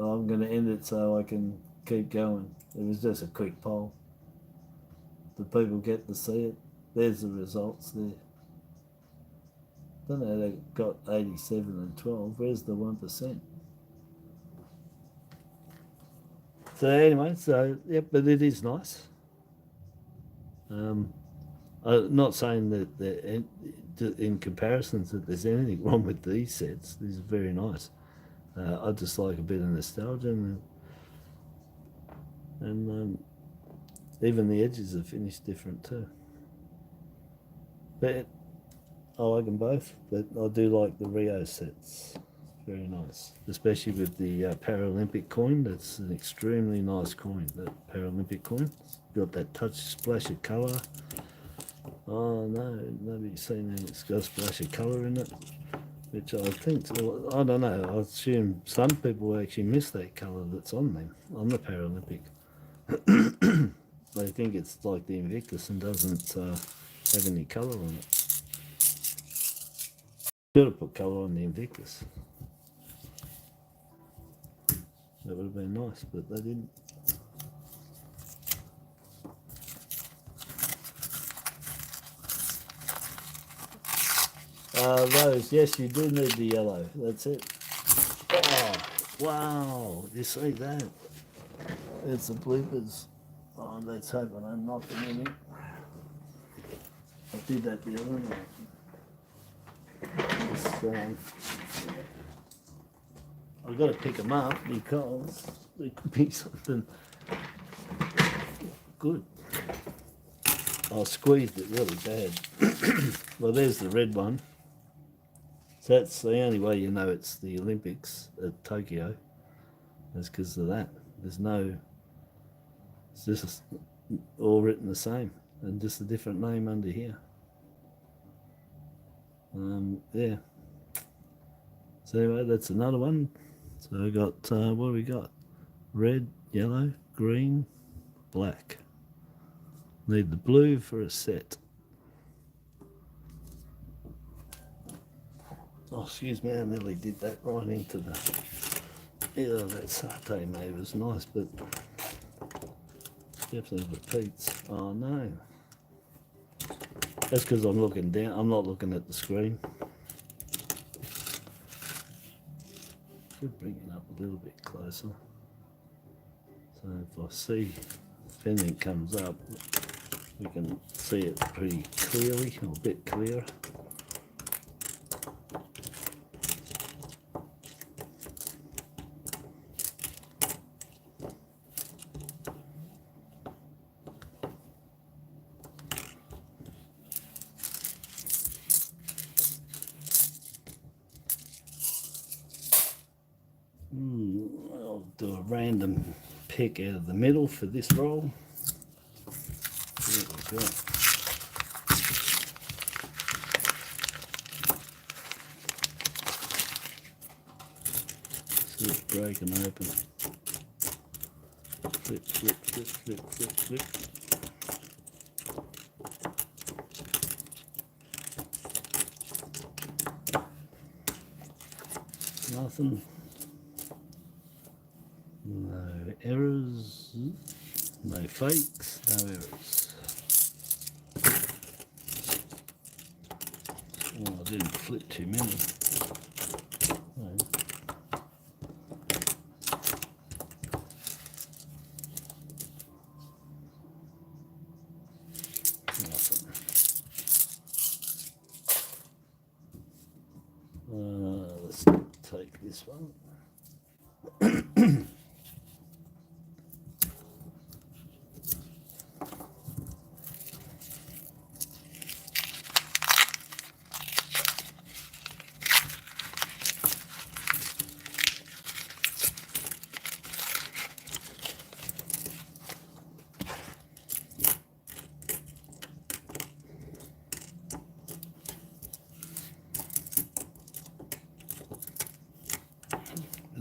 I'm going to end it so I can keep going. It was just a quick poll. Do people get to see it? There's the results there. Don't know, they got 87 and 12. Where's the 1%? So anyway, yeah, but it is nice. I'm not saying that in comparisons that there's anything wrong with these sets. These are very nice. I just like a bit of nostalgia, and even the edges are finished different too. But I like them both, but I do like the Rio sets. Very nice, especially with the Paralympic coin. That's an extremely nice coin, that Paralympic coin. It's got that touch splash of colour. Oh no, nobody's seen that. It's got a splash of colour in it, which I think, I don't know, I assume some people actually miss that colour that's on them, on the Paralympic. They think it's like the Invictus and doesn't have any colour on it. Should have put colour on the Invictus. That would have been nice, but they didn't. Those, yes, you do need the yellow. That's it. Oh, wow. You see that? It's the bloopers. Oh, let's hope I don't knock them in it. I did that the other night. I've got to pick them up because there could be something good. I squeezed it really bad. Well, there's the red one. So that's the only way you know it's the Olympics at Tokyo. That's because of that. There's no... It's just all written the same and just a different name under here. Yeah. So anyway, that's another one. So I got, what do we got? Red, yellow, green, black. Need the blue for a set. Oh, excuse me, I nearly did that right into the... Yeah, that satay made was nice, but definitely repeats. Oh no. That's because I'm looking down, I'm not looking at the screen. Should bring it up a little bit closer. So if I see, if anything comes up, we can see it pretty clearly, or a bit clearer. I'll do a random pick out of the middle for this roll. There we go. See it breaking open. Flip, flip, flip, flip, flip, flip. Nothing. No errors. No fakes. No errors. Oh, I didn't flip too many. No. Nothing. Let's take this one.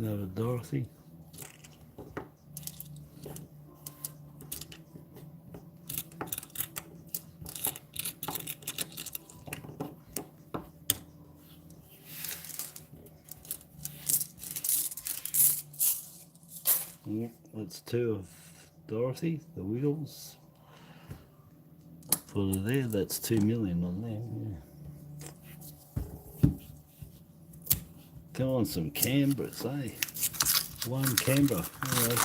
Another Dorothy. Yep, that's two of Dorothy, the wheels. For there, that's 2 million on there. Yeah. Come on, some Canberras, eh? One Canberra. Anyway.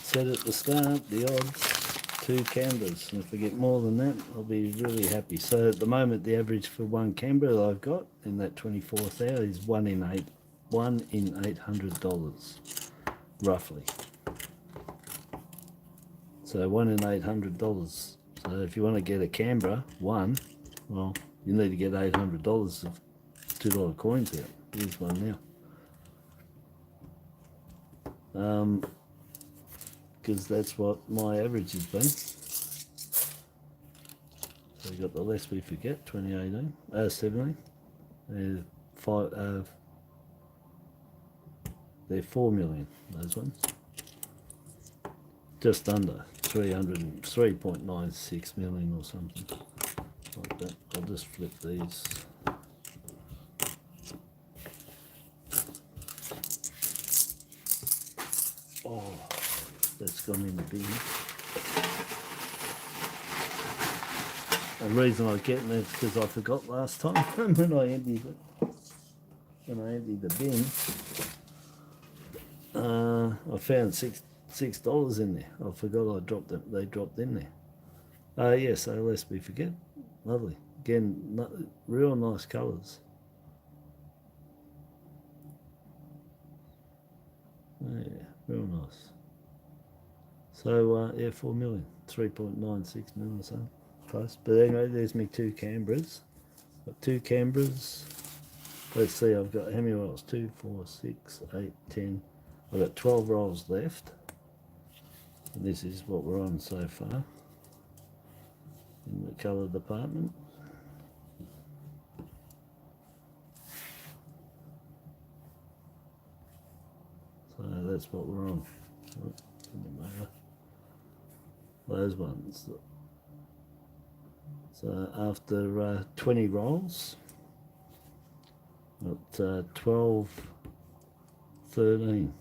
Said at the start, the odds, 2 Canberras. And if I get more than that, I'll be really happy. So at the moment, the average for one Canberra that I've got in that 24th hour is 1 in $800, roughly. So 1 in $800. So if you want to get a Canberra, one, well, you need to get $800 of $2 coins out. Here's one now. Because that's what my average has been. So we got the Lest We Forget 2018, 17. They're 4 million, those ones. Just under 3.96 million or something like that. I'll just flip these. Oh, that's gone in the bin. The reason I get it is because I forgot last time when I emptied it. When I emptied the bin, I found $6 in there. I forgot I dropped them. They dropped in there. Yeah, so lest we forget. Lovely. Again, real nice colours. Yeah, real nice. So yeah, 4 million, 3.96 million or something. Close. But anyway, there's me 2 Canberras. Got 2 Canberras. Let's see, I've got how many rolls? 2, 4, 6, 8, 10. I've got 12 rolls left. And this is what we're on so far in the colour department. So that's what we're on. Those ones. So after 20 rolls, got 12, 13.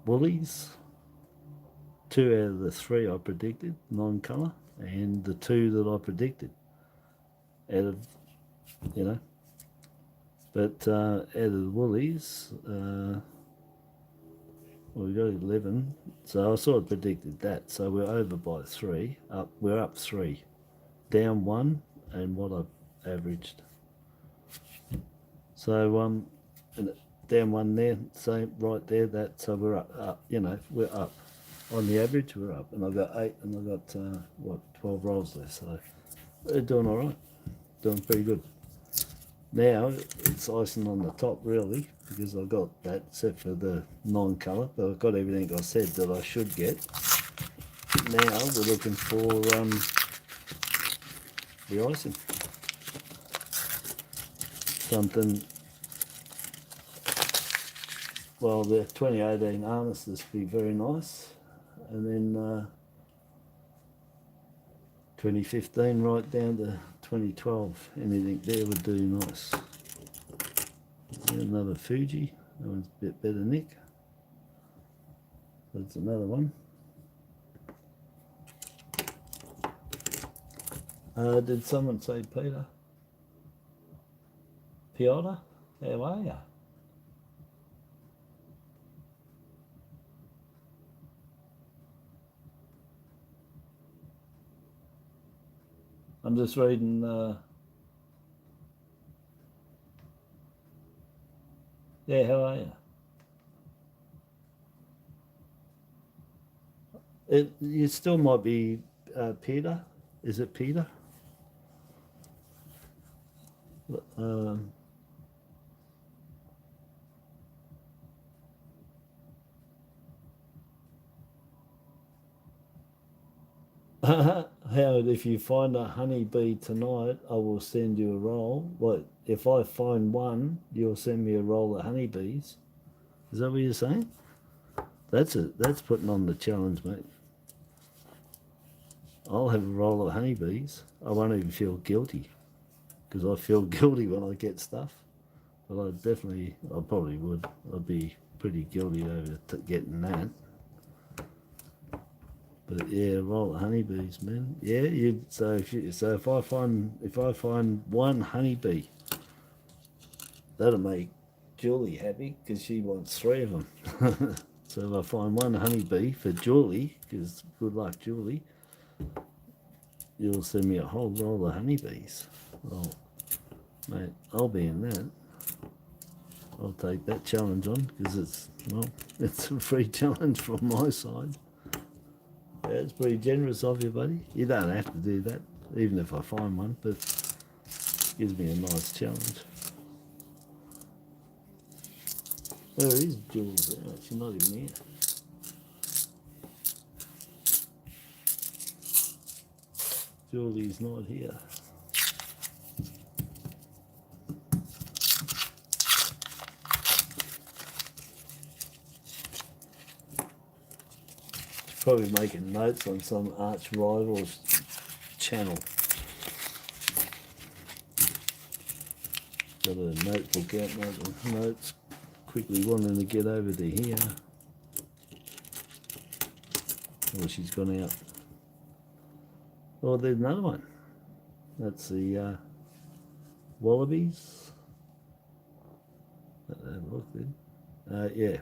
Woolies, 2 out of the 3 I predicted, non-colour, and the 2 that I predicted out of, you know. But out of the Woolies, well, we got 11, so I sort of predicted that. So we're over by 3. We're up 3, down 1, and what I've averaged. So and down 1 there, same right there. That so we're up. You know, we're up. On the average, we're up, and I've got 8, and I've got what 12 rolls left. So they're doing all right, doing pretty good. Now it's icing on the top really, because I've got that except for the non-colour, but I've got everything I said that I should get. Now we're looking for the icing. Something, well, the 2018 armistice would be very nice, and then 2015 right down to 2012, anything there would do nice. Another Fuji, that one's a bit better nick. That's another one. Did someone say Peter? Piotr, how are you? I'm just reading yeah, how are you? You still might be Peter. Is it Peter? Howard, if you find a honeybee tonight, I will send you a roll. What, if I find one, you'll send me a roll of honeybees? Is that what you're saying? That's it. That's putting on the challenge, mate. I'll have a roll of honeybees. I won't even feel guilty, because I feel guilty when I get stuff. But I probably would. I'd be pretty guilty over getting that. But yeah, roll of honeybees, man. Yeah, so if I find one honeybee, that'll make Julie happy because she wants 3 of them. So if I find one honeybee for Julie, because good luck, Julie, you'll send me a whole roll of honeybees. Oh, mate, I'll be in that. I'll take that challenge on because it's a free challenge from my side. Yeah, it's pretty generous of you, buddy. You don't have to do that, even if I find one, but it gives me a nice challenge. Where is Jules? She's not even here. Julie's not here. Probably making notes on some arch rival's channel. Got a notebook out, making notes. Quickly wanting to get over to here. Oh, she's gone out. Oh, there's another one. That's the Wallabies. Look there. Yeah.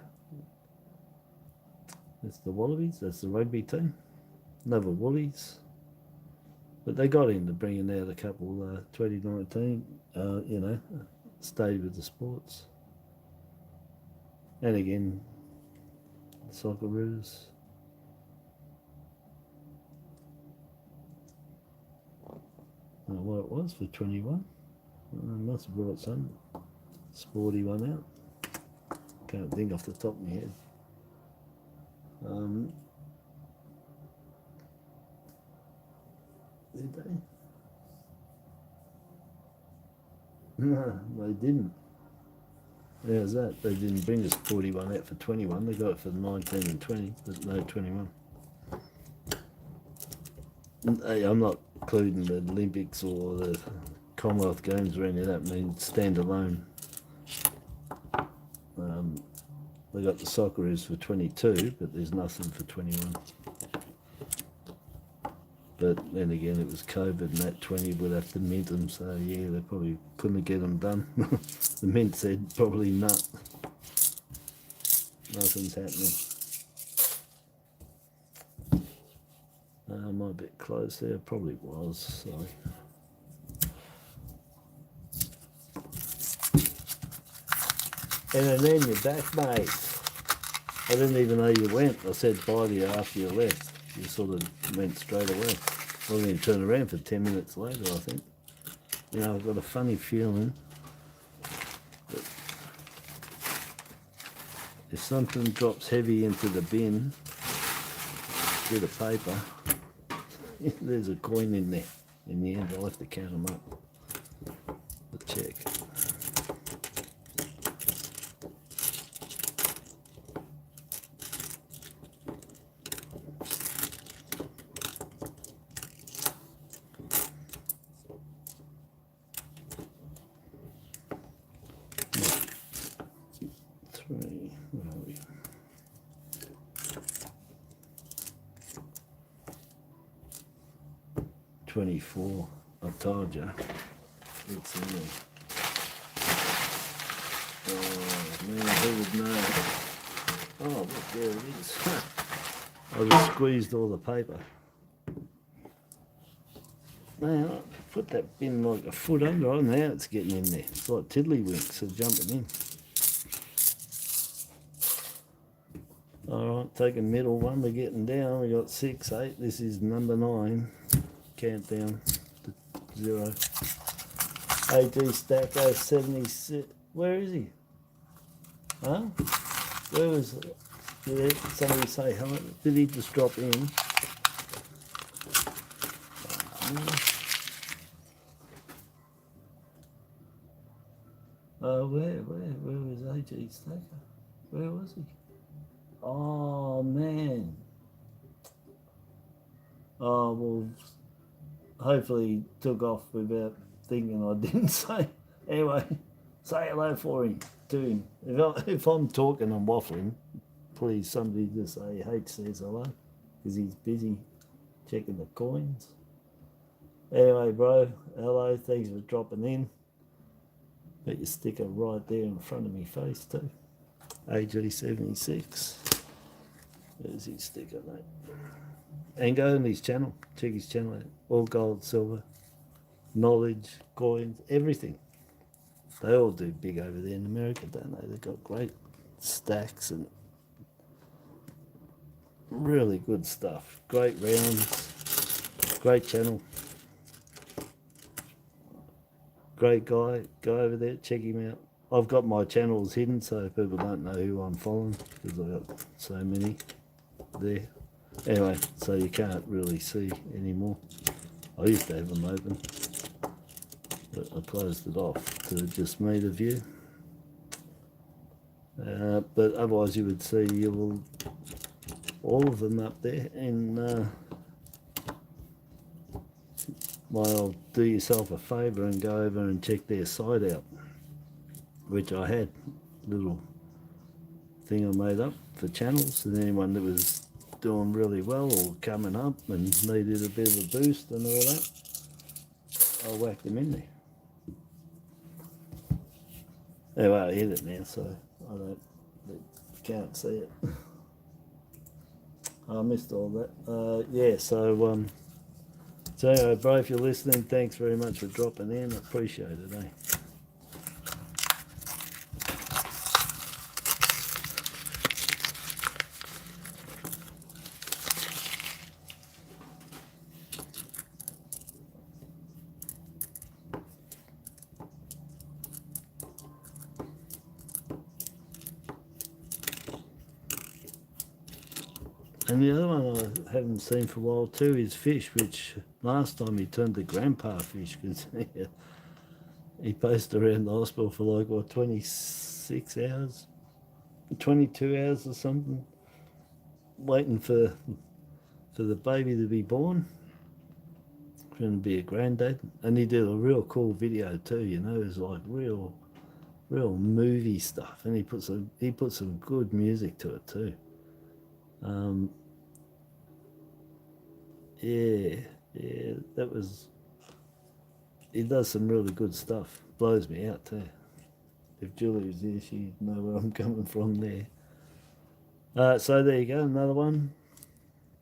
That's the Wallabies. That's the rugby team. Another Woolies. But they got into bringing out a couple 2019, you know, stayed with the sports. And again, Socceroos. What it was for 21. Must have brought some sporty one out. Can't think off the top of my head. Did they? No, they didn't. How's that? They didn't bring us 41 out for 21. They got it for 19 and 20, but no 21. Hey, I'm not including the Olympics or the Commonwealth Games or any of that. I mean, standalone. They got the Socceroos for 22, but there's nothing for 21. But then again, it was COVID, and that 20 would have to mint them, so yeah, they probably couldn't get them done. The mint said probably not. Nothing's happening. Might be a bit close there, probably was, sorry. And then you're back, mate. I didn't even know you went. I said bye to you after you left. You sort of went straight away. I didn't even turn around for 10 minutes later, I think. You know, I've got a funny feeling that if something drops heavy into the bin, bit of paper, there's a coin in there. In the end, I'll have to count them up. But check. Where are we? $24. I told you. It's in there. Oh man, who would know? Oh look, there it is. I just squeezed all the paper. Man, I put that bin like a foot under. Oh, now it's getting in there. It's like tiddlywinks are jumping in. Alright, take a middle one, we're getting down. We got 6, 8. This is number 9. Countdown to 0. AG Stacker 76. Where is he? Huh? Where was it? Did somebody say hello? Did he just drop in? Where was AG Stacker? Where was he? Oh man. Oh well, hopefully he took off without thinking I didn't say. Anyway, say hello for him, to him. If I'm talking and waffling, please somebody just say H says hello, because he's busy checking the coins. Anyway, bro, hello, thanks for dropping in. Got your sticker right there in front of me face too. AG76. There's his sticker, mate. And go on his channel. Check his channel out. All gold, silver, knowledge, coins, everything. They all do big over there in America, don't they? They've got great stacks and really good stuff. Great rounds. Great channel. Great guy. Go over there, check him out. I've got my channels hidden so people don't know who I'm following because I've got so many there. Anyway, so you can't really see anymore. I used to have them open, but I closed it off to just me to view. But otherwise you would see all of them up there, and well, do yourself a favour and go over and check their site out, which I had, little thing I made up for channels, and anyone that was doing really well or coming up and needed a bit of a boost and all that, I'll whack them in there. Anyway, I hit it now, so I can't see it. I missed all that. Yeah, so anyway, bro, if you're listening, thanks very much for dropping in. I appreciate it, eh? And the other one I haven't seen for a while too is fish, which last time he turned to grandpa fish because he posted around the hospital for like, what, 26 hours, 22 hours or something, waiting for the baby to be born, going to be a granddad. And he did a real cool video too, you know, it was like real movie stuff, and he put some good music to it too. Yeah, that was, he does some really good stuff. Blows me out too. If Julie was here, she'd know where I'm coming from there. So there you go, another one.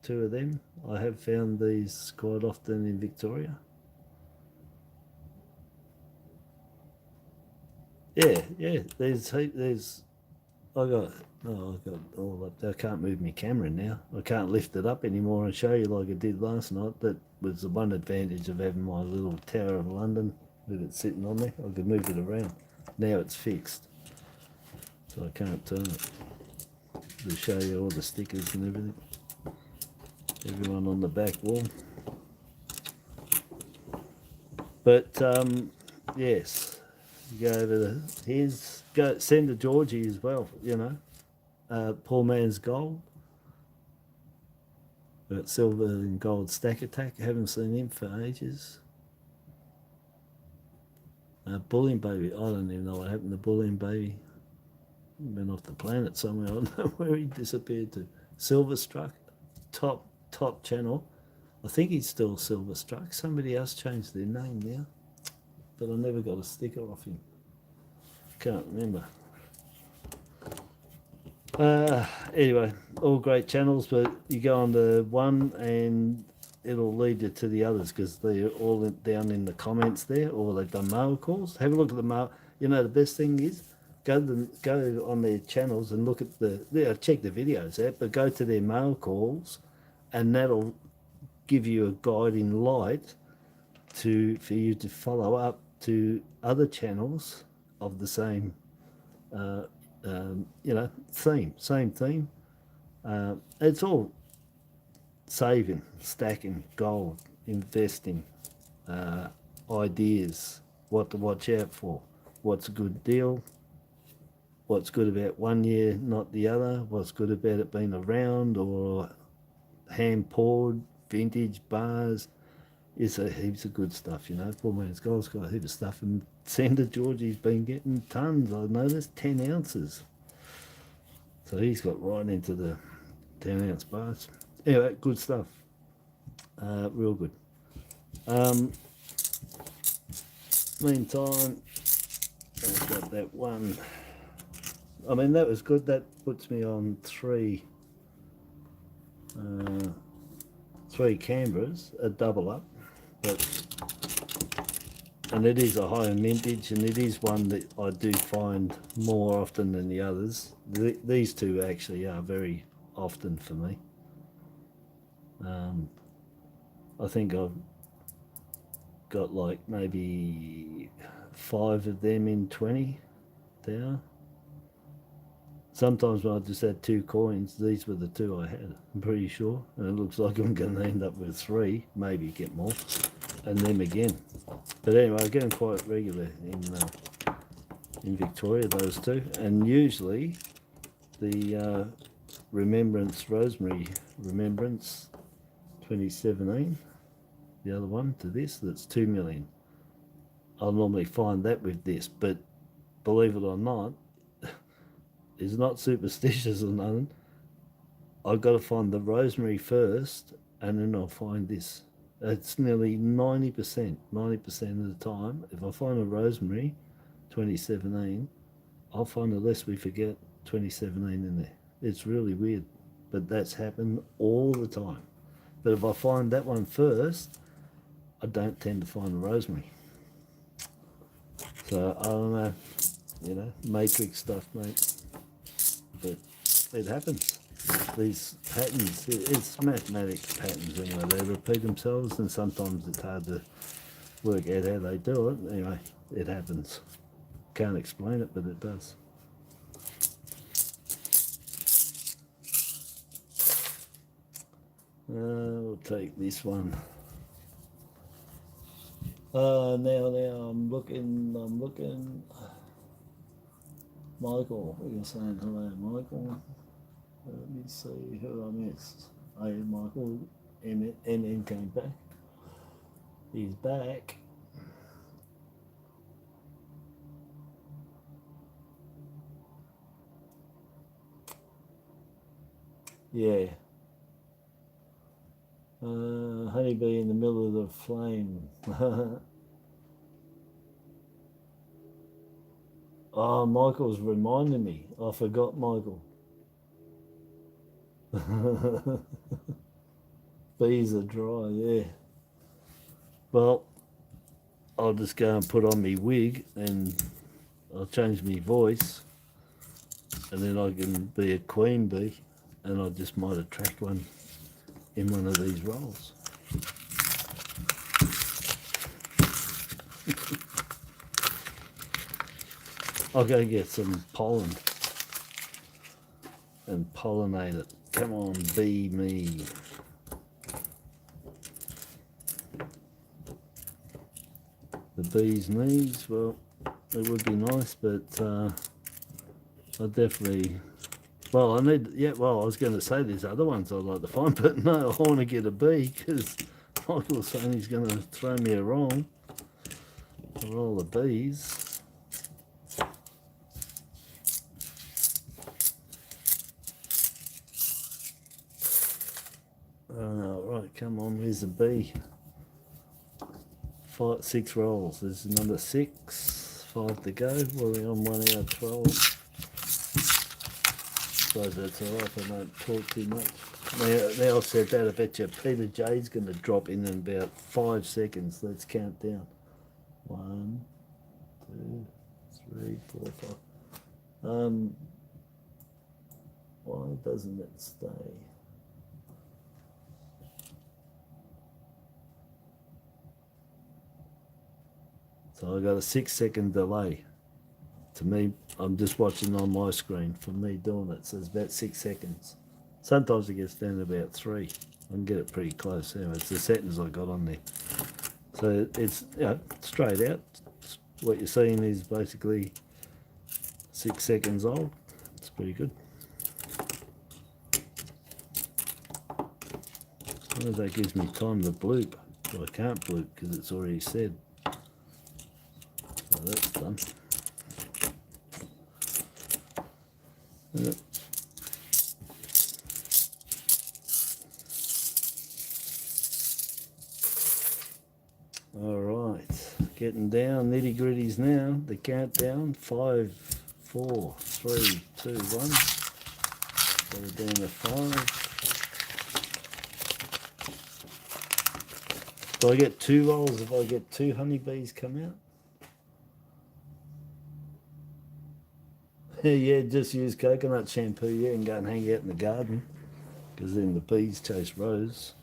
2 of them. I have found these quite often in Victoria. Yeah, there's I got all up there. I can't move my camera now. I can't lift it up anymore and show you like I did last night. That was the one advantage of having my little Tower of London with it sitting on there. I could move it around. Now it's fixed, so I can't turn it to show you all the stickers and everything. Everyone on the back wall. But yes, you go over the send to Georgie as well, you know. Poor man's gold. We've got silver and gold stack attack. Haven't seen him for ages. Bullion baby. I don't even know what happened to Bullion baby. Went off the planet somewhere. I don't know where he disappeared to. Silver struck. Top channel. I think he's still silver struck. Somebody else changed their name now, but I never got a sticker off him. Can't remember. Anyway, all great channels, but you go on to one and it'll lead you to the others because they're all down in the comments there, or they've done mail calls. Have a look at the mail. You know, the best thing is go on their channels and look at check the videos out, but go to their mail calls, and that'll give you a guiding light for you to follow up to other channels of the same same theme. It's all saving, stacking, gold, investing, ideas, what to watch out for, what's a good deal, what's good about one year, not the other, what's good about it being around or hand poured, vintage bars. It's heaps of good stuff, you know. Poor man's gold's got a heap of stuff, and Sandra Georgie's been getting tons. I noticed 10 ounces. So he's got right into the 10-ounce bars. Anyway, good stuff. Real good. Meantime, I've got that one. I mean, that was good. That puts me on three Canberras, a double up. And it is a higher mintage, and it is one that I do find more often than the others. These two actually are very often for me. I think I've got like maybe 5 of them in 20 there. Sometimes when I just had 2 coins, these were the 2 I had, I'm pretty sure. And it looks like I'm going to end up with 3, maybe get more, and them again. But anyway, I get them quite regular in Victoria, those 2. And usually the Rosemary Remembrance 2017, the other one to this, that's 2 million. I'll normally find that with this, but believe it or not, it's not superstitious or nothing. I've got to find the rosemary first, and then I'll find this. It's nearly 90%, 90% of the time. If I find a rosemary, 2017, I'll find a Lest We Forget 2017 in there. It's really weird, but that's happened all the time. But if I find that one first, I don't tend to find the rosemary. So I don't know, you know, matrix stuff, mate. But it happens. These patterns, it's mathematics patterns anyway. They repeat themselves, and sometimes it's hard to work out how they do it. Anyway, it happens. Can't explain it, but it does. We'll take this one. Now I'm looking. Michael, you're saying hello, Michael. Let me see who I missed. Hey, Michael, NN came back. He's back. Yeah. Honeybee in the middle of the flame. Oh, Michael's reminding me. I forgot Michael. Bees are dry, yeah. Well, I'll just go and put on my wig and I'll change my voice, and then I can be a queen bee, and I just might attract one in one of these roles. I'll go get some pollen and pollinate it. Come on, bee me. The bee's knees, well, it would be nice, but I definitely, well, I was going to say there's other ones I'd like to find, but no, I want to get a bee, because Michael's saying he's going to throw me a roll of bees. Right, come on, where's the bee? 6 rolls. There's number 6, 5 to go. We're on 1 hour 12. Suppose that's alright if I don't talk too much. Now I've said that, I bet you Peter J's going to drop in about 5 seconds. Let's count down. 1, 2, 3, 4, 5. Why doesn't it stay? So I got a 6-second delay. To me, I'm just watching on my screen. For me doing it, so it's about 6 seconds. Sometimes it gets down to about 3. I can get it pretty close. Anyway, it's the settings I got on there. So it's, you know, straight out. What you're seeing is basically 6 seconds old. It's pretty good. Well, that gives me time to bloop. Well, I can't bloop because it's already said. So that's done. Yep. All right, getting down, nitty gritties now. The countdown: 5, 4, 3, 2, 1. So we're down to 5. Do I get 2 rolls if I get 2 honeybees come out? Yeah, just use coconut shampoo, yeah, and go and hang out in the garden, because then the bees chase rows.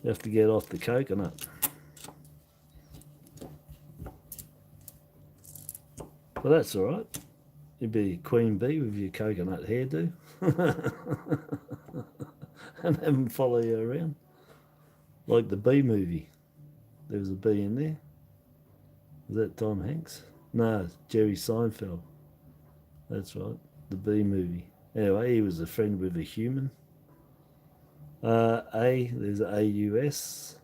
You have to get off the coconut. But that's all right. You'd be a queen bee with your coconut hairdo and have them follow you around. Like the Bee movie. There was a bee in there. Was that Tom Hanks? No, it's Jerry Seinfeld. That's right, the Bee movie. Anyway, he was a friend with a human. There's AUS.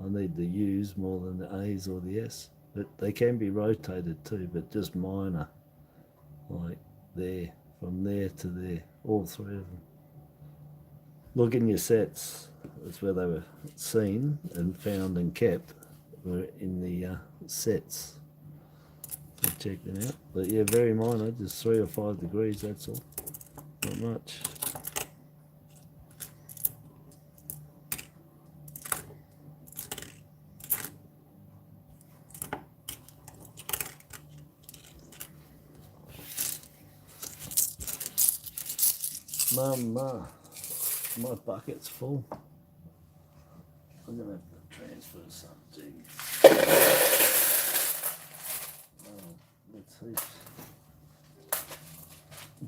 I need the U's more than the A's or the S. But they can be rotated too, but just minor. Like there, from there to there. all three of them. Look in your sets. That's where they were seen and found and kept. Were in the sets. So check them out. But yeah, very minor, just 3 or 5 degrees. That's all. Not much. Mama, my bucket's full. I'm going to have to transfer something. Oh, let's see.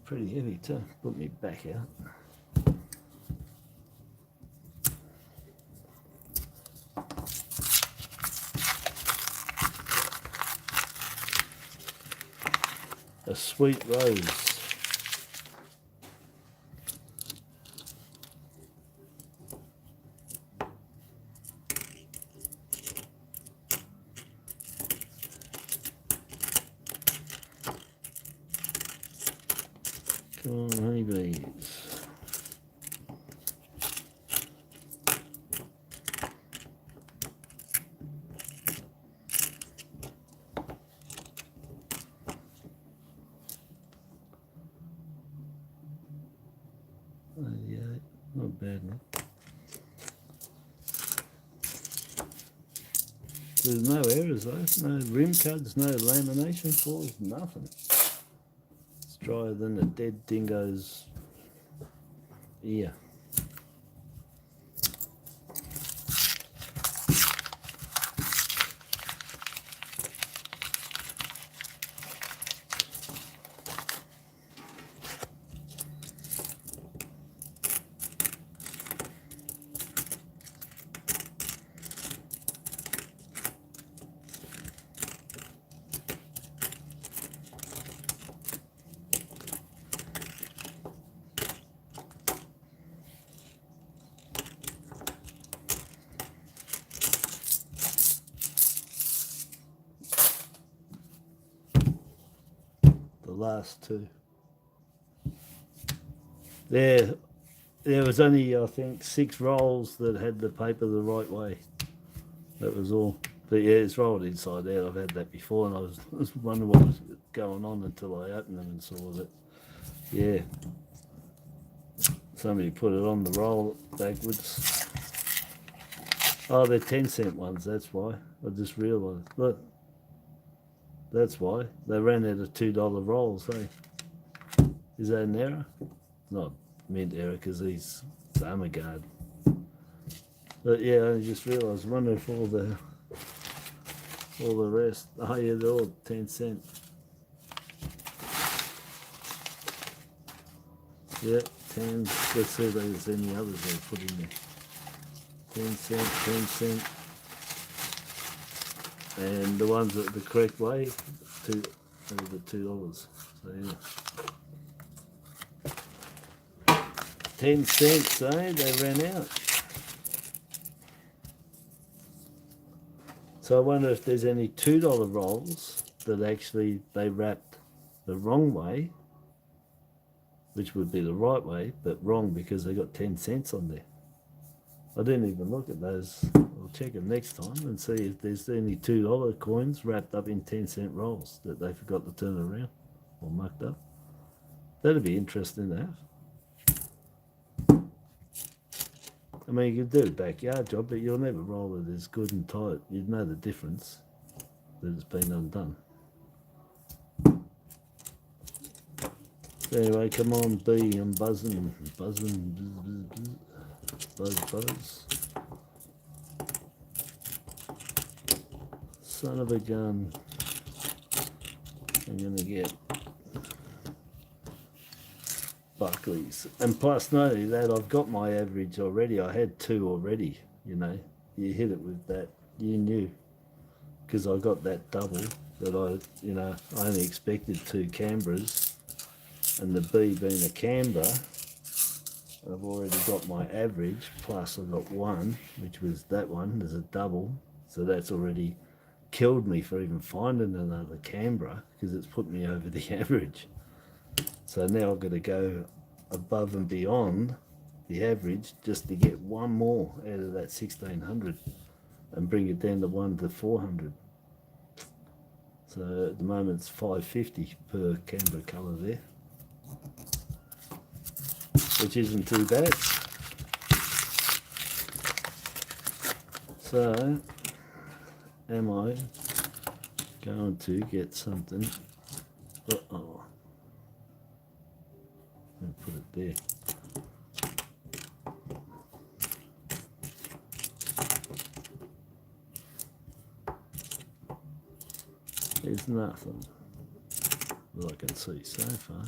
Pretty heavy too. Put me back out. A sweet rose. Come on, honeybees. Oh, yeah, not bad, no. There's no errors though, no rim cuts, no lamination flaws, nothing. It's drier than a dead dingo's ear. Last two. There was only, I think, 6 rolls that had the paper the right way. That was all. But yeah, it's rolled inside out. I've had that before, and I was wondering what was going on until I opened them and saw that. Yeah, somebody put it on the roll backwards. Oh, they're 10-cent ones. That's why. I just realised. Look. That's why. They ran out of $2 rolls, hey? Is that an error? Not mint error, because he's Armaguard. But yeah, I just realised, wonder if all the rest, oh yeah, they're all 10-cent. Yeah, 10. Let's see if there's any others they put in there. 10-cent, 10-cent. And the ones that the correct way, the $2. So yeah. 10 cents, eh? They ran out. So I wonder if there's any $2 rolls that actually they wrapped the wrong way, which would be the right way, but wrong because they got 10 cents on there. I didn't even look at those. I'll check them next time and see if there's any $2 coins wrapped up in 10-cent rolls that they forgot to turn around or mucked up. That'd be interesting to have. I mean, you could do a backyard job, but you'll never roll it as good and tight. You'd know the difference that it's been undone. So anyway, come on, bee, I'm buzzing, buzzing, buzz, buzz. Son of a gun. I'm gonna get Buckley's. And plus, not only that, I've got my average already. I had 2 already, you know. You hit it with that, you knew. Because I got that double that I only expected 2 Canberras. And the B being a Canberra, I've already got my average, plus I've got 1, which was that one, there's a double. So that's already killed me for even finding another Canberra, because it's put me over the average. So now I've got to go above and beyond the average just to get one more out of that 1600 and bring it down to 1 to 400. So at the moment it's 550 per Canberra colour there, which isn't too bad. So am I going to get something? Uh-oh. I'll put it there. There's nothing that I can see so far.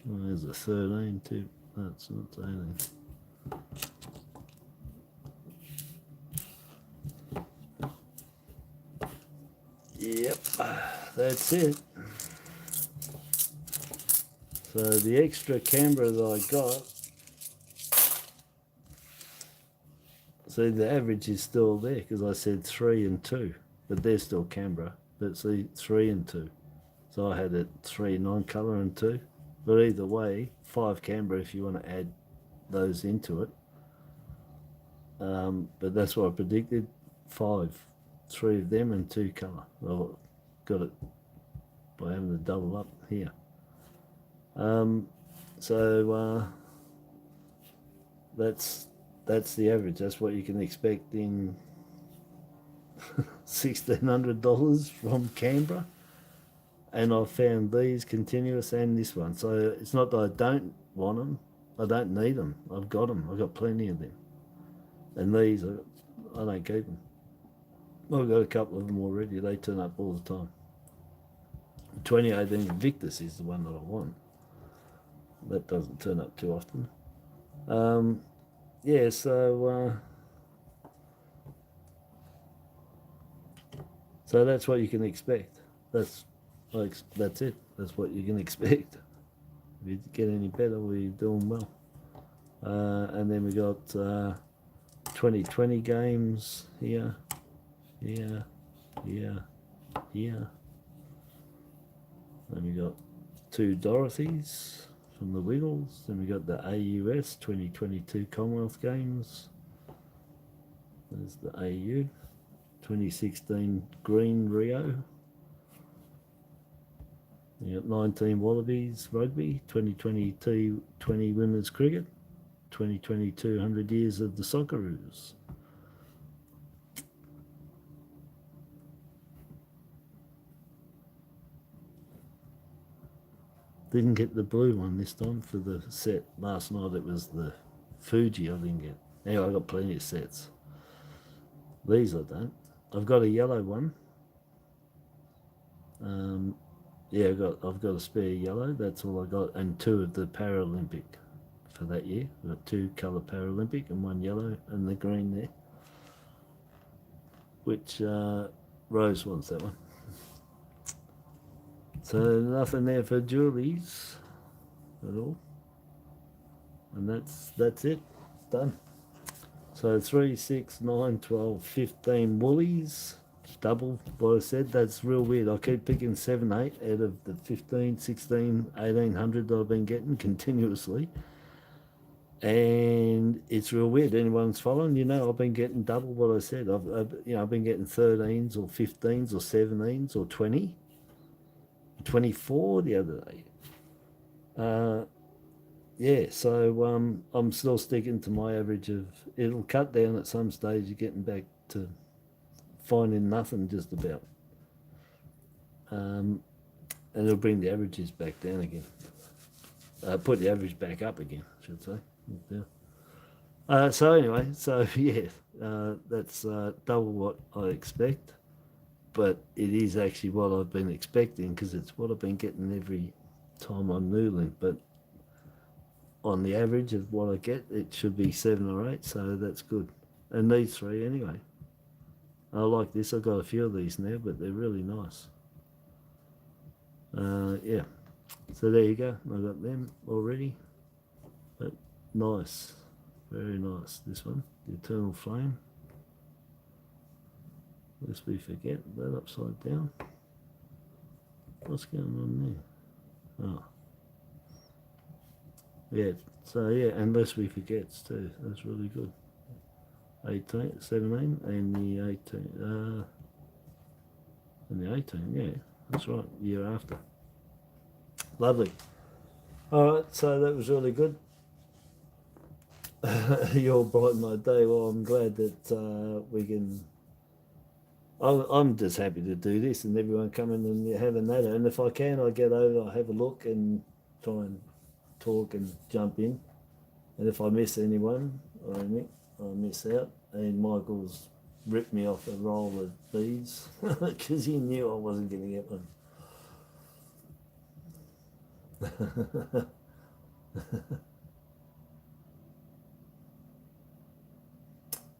Well, there's a 13 too. That's not 18. Yep, that's it. So the extra Canberra that I got, see the average is still there because I said 3 and 2, but they're still Canberra. But see, 3 and 2. So I had it 3 non-colour and 2. But either way, 5 Canberra if you want to add those into it. But that's what I predicted, 5. 3 of them and 2 colour. Well, got it by having the double up here. So that's the average. That's what you can expect in $1,600 from Canberra. And I've found these continuous and this one. So it's not that I don't want them. I don't need them. I've got them. I've got plenty of them. And these, I don't keep them. I've got a couple of them already. They turn up all the time. 2018 Invictus is the one that I want. That doesn't turn up too often. Yeah, so that's what you can expect. That's it. That's what you can expect. If you get any better, we're doing well. And then we got 2020 games here. Here. Then we got 2 Dorothys from the Wiggles. Then we got the AUS 2022 Commonwealth Games. There's the AU. 2016 Green Rio. You got 19 Wallabies Rugby. 2022 20 Women's Cricket. 2022 100 Years of the Socceroos. Didn't get the blue one this time for the set. Last night it was the Fuji I didn't get. Anyway, I got plenty of sets. These I don't. I've got a yellow one. Yeah, I've got a spare yellow. That's all I got, and 2 of the Paralympic for that year. I've got 2 colour Paralympic and 1 yellow and the green there. Which Rose wants that one. So nothing there for Julie's at all. And that's it. Done. So 3, 6, 9, 12, 15 woolies. Double what I said. That's real weird. I keep picking 7, 8 out of the 15, 16, 1800 that I've been getting continuously. And it's real weird. Anyone's following, you know, I've been getting double what I said. I've been getting 13s or 15s or 17s or 20. 24 the other day. Yeah, so I'm still sticking to my average of, it'll cut down at some stage. You're getting back to finding nothing just about. And it'll bring the averages back down again. Put the average back up again, I should say. Yeah. So anyway, so yeah, that's double what I expect. But it is actually what I've been expecting because it's what I've been getting every time I'm noodling. But on the average of what I get, it should be 7 or 8, so that's good. And these 3 anyway. I like this. I've got a few of these now, but they're really nice. Yeah. So there you go. I got them already. But nice. Very nice. This one, the Eternal Flame. lest we forget that upside down. What's going on there? Oh. Yeah, so yeah, unless we forgets too. That's really good. 18, 17, and the 18, and the 18, yeah, that's right, year after. Lovely. Alright, so that was really good. You all brightened my day. Well, I'm glad that we can. I'm just happy to do this and everyone coming and have a natter. And if I can, I get over, I have a look and try and talk and jump in. And if I miss anyone, I miss out. And Michael's ripped me off a roll of bees because he knew I wasn't going to get one.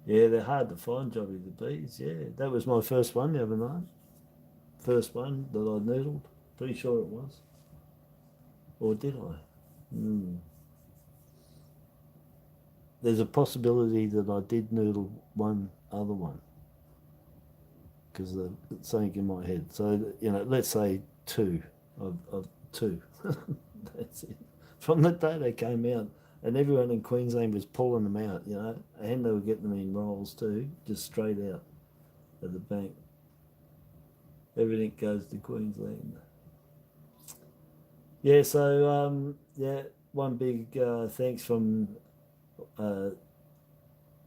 Yeah, they're hard to find, Jobby, the bees. Yeah, that was my first one the other night. First one that I noodled. Pretty sure it was. Or did I? There's a possibility that I did noodle one other one. Because it's something in my head. So, you know, let's say two of two. That's it. From the day they came out, and everyone in Queensland was pulling them out, you know, and they were getting them in rolls too, just straight out of the bank. Everything goes to Queensland. Yeah, so, yeah, one big thanks from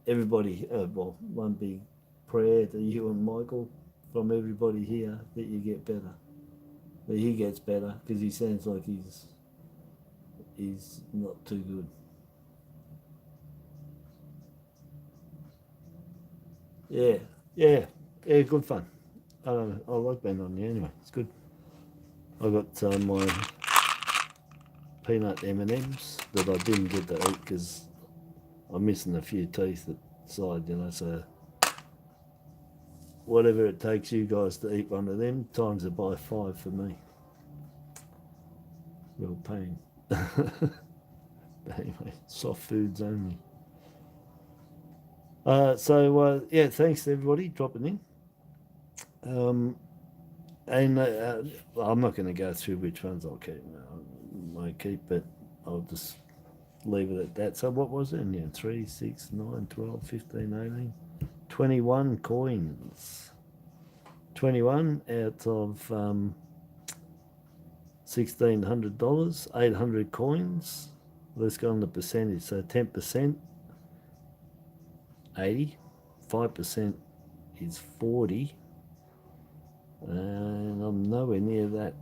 everybody, well, one big prayer to you and Michael from everybody here that you get better. That he gets better, because he sounds like he's not too good. Yeah, good fun. I like being on you anyway. It's good. I got my peanut M&Ms that I didn't get to eat because I'm missing a few teeth at side, you know. So whatever it takes you guys to eat one of them, times it by 5 for me. Real pain. But anyway, soft foods only. So yeah, thanks to everybody dropping in. And I'm not going to go through which ones I'll keep. I won't keep, but I'll just leave it at that. So what was it? Yeah, 3, 6, 9, 12, 15, 18, 21 coins. 21 out of $1,600, 800 coins. Let's go on the percentage. So 10%, 80, 5% is 40, and I'm nowhere near that.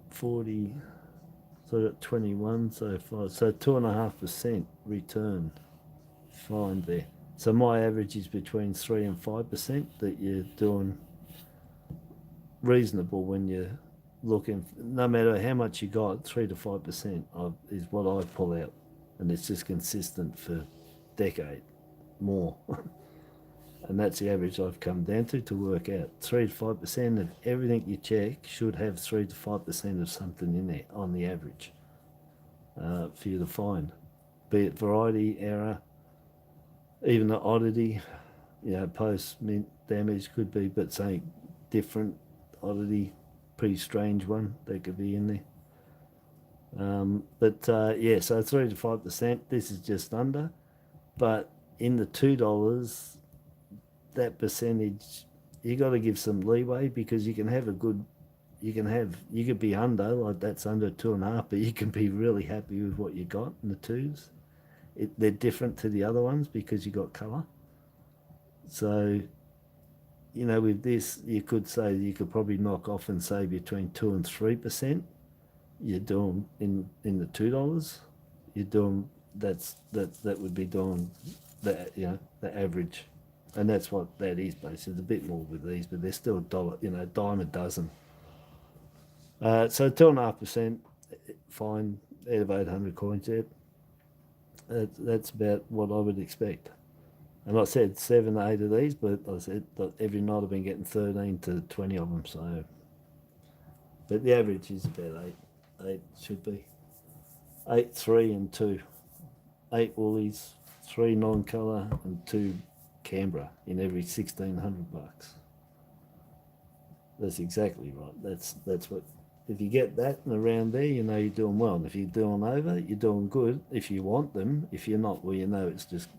40, so I got 21 so far, so 2.5% return. Fine there. So my average is between 3 and 5% that you're doing reasonable when you're looking. No matter how much you got, 3 to 5% is what I pull out, and it's just consistent for decade more. And that's the average I've come down to work out. 3 to 5% of everything you check should have 3 to 5% of something in there on the average for you to find. Be it variety, error, even the oddity, you know, post-mint damage could be, but say different oddity, pretty strange one that could be in there. Yeah, so 3 to 5%, this is just under. But in the $2, that percentage, you got to give some leeway, because you can have a good, you could be under, like that's under 2.5, but you can be really happy with what you got in the twos. They're different to the other ones because you got colour. So, you know, with this, you could say you could probably knock off and say between 2 and 3%. You're doing in the $2. You're doing that would be doing that, you know, the average, and that's what that is basically. It's a bit more with these, but they're still $1, you know, dime a dozen. So 2.5%, fine, out of 800 coins there. That's about what I would expect. And I said 7 or 8 of these, but I said every night I've been getting 13 to 20 of them. So, but the average is about 8. 8 should be 8, 3, and 2. 8 woolies, 3 non-colour, and 2 Canberra in every 1,600 bucks. That's exactly right. That's what. If you get that and around there, you know you're doing well. And if you're doing over, you're doing good. If you want them, if you're not, well, you know it's just,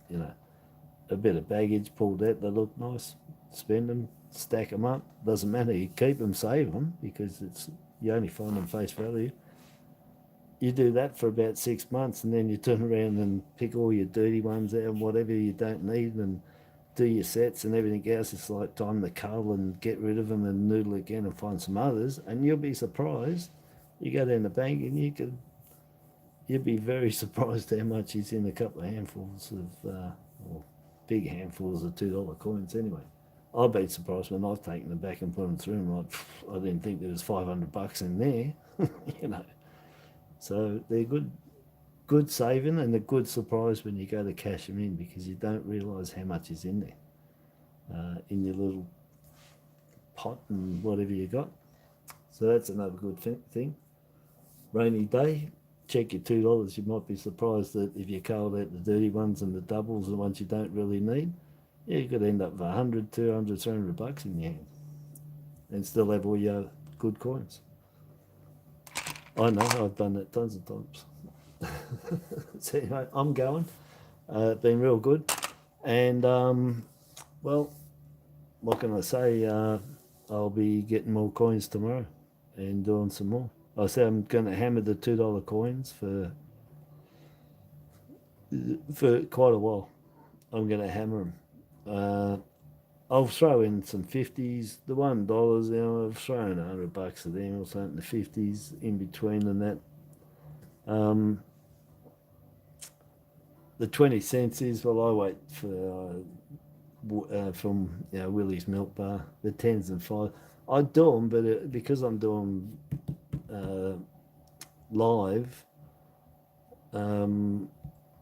you know, a bit of baggage pulled out. They look nice. Spend them, stack them up. Doesn't matter. You keep them, save them, because it's you only find them face value. You do that for about 6 months, and then you turn around and pick all your dirty ones out and whatever you don't need, and do your sets and everything else. It's like time to cull and get rid of them and noodle again and find some others, and you'll be surprised. You go down the bank and you'd be very surprised how much is in a couple of handfuls of, or big handfuls of $2 coins anyway. I've been surprised when I've taken them back and put them through and like, I didn't think there was 500 bucks in there, you know. So they're good saving and a good surprise when you go to cash them in, because you don't realise how much is in there, in your little pot and whatever you got. So that's another good thing. Rainy day, check your $2. You might be surprised that if you culled out the dirty ones and the doubles, the ones you don't really need, yeah, you could end up with 100, 200, 300 bucks in your hand and still have all your good coins. I know, I've done that tons of times. So anyway, I'm going. Been real good. And, well, what can I say? I'll be getting more coins tomorrow and doing some more. I say I'm going to hammer the $2 coins for quite a while. I'm going to hammer them. I'll throw in some 50s, the $1, you know, I've thrown 100 bucks of them or something, the 50s in between and that. The 20 cents is, well, I wait for from, you know, Willie's Milk Bar, the 10s and 5s. I do them, but because I'm doing live,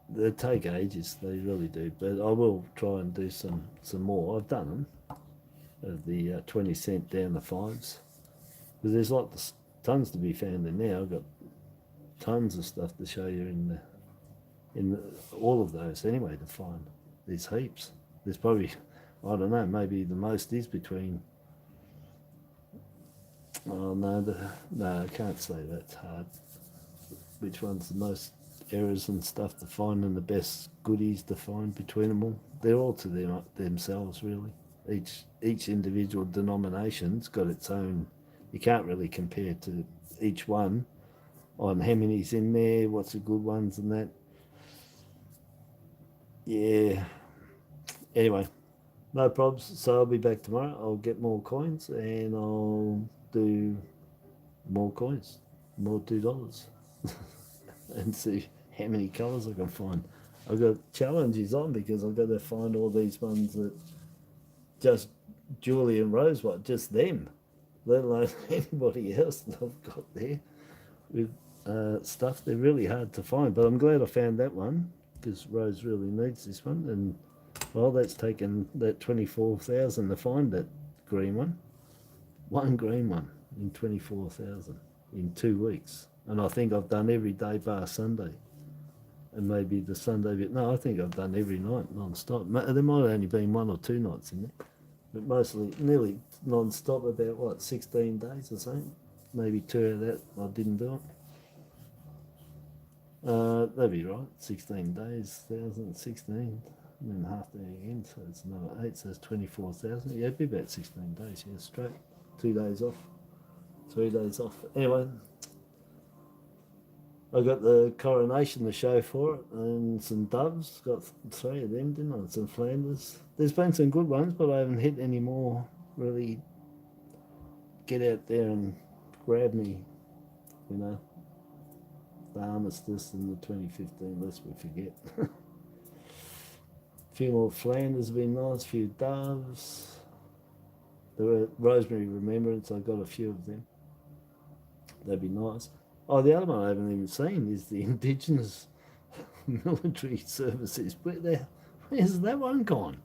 they take ages, they really do. But I will try and do some more. I've done them, of the 20 cent down the 5s. Because there's tons to be found in there. I've got tons of stuff to show you in all of those anyway to find. There's heaps. There's probably, I don't know, maybe the most is between, oh no, I can't say, that's hard. Which one's the most errors and stuff to find and the best goodies to find between them all? They're all to themselves really. Each individual denomination's got its own, you can't really compare to each one on how many's in there, what's the good ones and that. Yeah. Anyway, no probs. So I'll be back tomorrow. I'll get more coins and I'll do more coins, more $2, and see how many colours I can find. I've got challenges on because I've got to find all these ones that just Julie and Rose, just them, let alone anybody else that I've got there with stuff. They're really hard to find, but I'm glad I found that one because Rose really needs this one. And well, that's taken that 24,000 to find that green one green one in 24,000 in 2 weeks. And I think I've done every day bar Sunday, and maybe the Sunday bit. No, I think I've done every night non-stop. There might have only been 1 or 2 nights in there, but mostly nearly non-stop, about what, 16 days or something. Maybe 2 out of that I didn't do it. That'd be right, 16 days, 1,016, and then half day again, so it's another 8, so it's 24,000. Yeah, it'd be about 16 days, yeah, straight. 2 days off, 3 days off. Anyway, I got the coronation to show for it, and some doves, got 3 of them, didn't I? Some Flanders. There's been some good ones, but I haven't hit any more really get out there and grab me, you know. The armistice and the 2015, lest we forget. A few more Flanders have been nice, a few doves. The Rosemary Remembrance, I got a few of them. That'd be nice. Oh, the other one I haven't even seen is the Indigenous military services. Where's that one gone?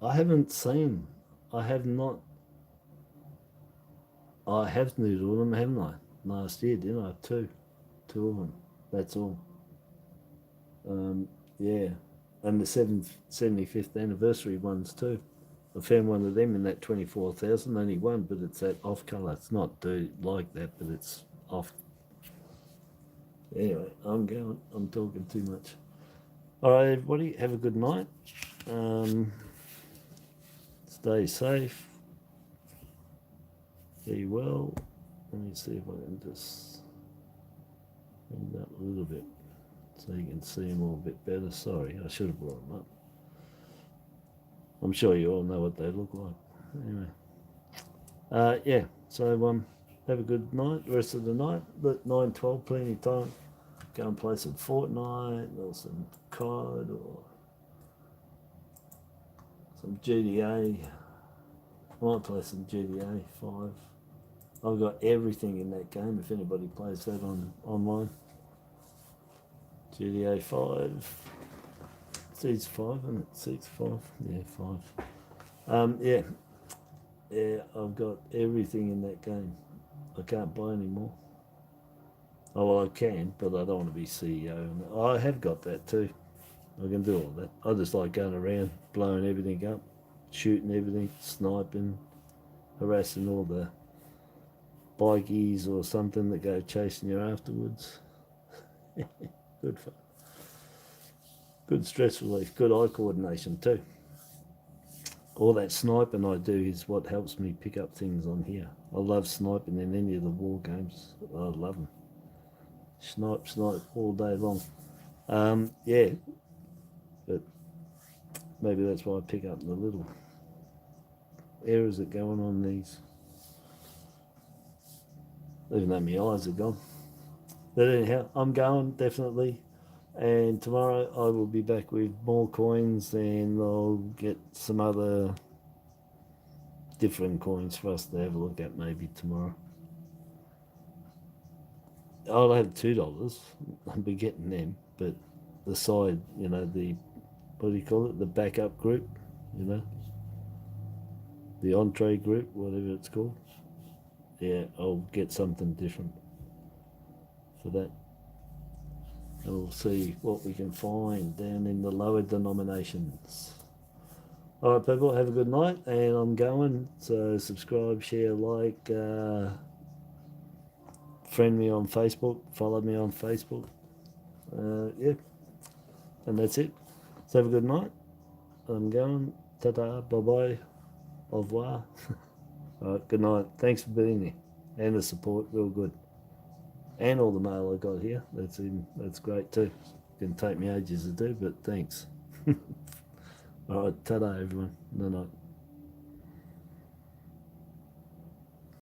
I haven't seen. I have not. I have noodled them, haven't I? Last year, didn't I? Two of them. That's all. Yeah. and the 75th anniversary ones too. I found one of them in that 24,000, only one, but it's that off colour. It's not like that, but it's off. Anyway, I'm talking too much. All right, everybody, have a good night. Stay safe. Be well. Let me see if I can just bring that a little bit so you can see them all a bit better. Sorry, I should have brought them up. I'm sure you all know what they look like. Anyway, yeah. So have a good night. Rest of the night. But 9:12, plenty of time. Go and play some Fortnite or some COD or some GTA. I might play some GTA 5. I've got everything in that game if anybody plays that online. GTA 5. It's 5, isn't it? 6, 5? Yeah, 5. Yeah. Yeah, I've got everything in that game. I can't buy any more. Oh, well, I can, but I don't want to be CEO. I have got that too. I can do all that. I just like going around, blowing everything up, shooting everything, sniping, harassing all the bikies or something that go chasing you afterwards. Good fun. Good stress relief, good eye coordination too. All that sniping I do is what helps me pick up things on here. I love sniping in any of the war games. I love them. Snipe all day long. Yeah, but maybe that's why I pick up the little errors that go on these. Even though my eyes are gone. But anyhow, I'm going, definitely. And tomorrow I will be back with more coins and I'll get some other different coins for us to have a look at maybe tomorrow. I'll have $2. I'll be getting them, but the side, the, what do you call it? The backup group, the entree group, whatever it's called. Yeah, I'll get something different for that. And we'll see what we can find down in the lower denominations. All right, people, have a good night, and I'm going. So subscribe, share, like, friend me on Facebook, follow me on Facebook. Yeah, and that's it. So have a good night. I'm going. Ta-ta, bye-bye, au revoir. All right, good night. Thanks for being here and the support, real good. And all the mail I got here, that's great too. Didn't take me ages to do, but thanks. All right, ta-da everyone. No.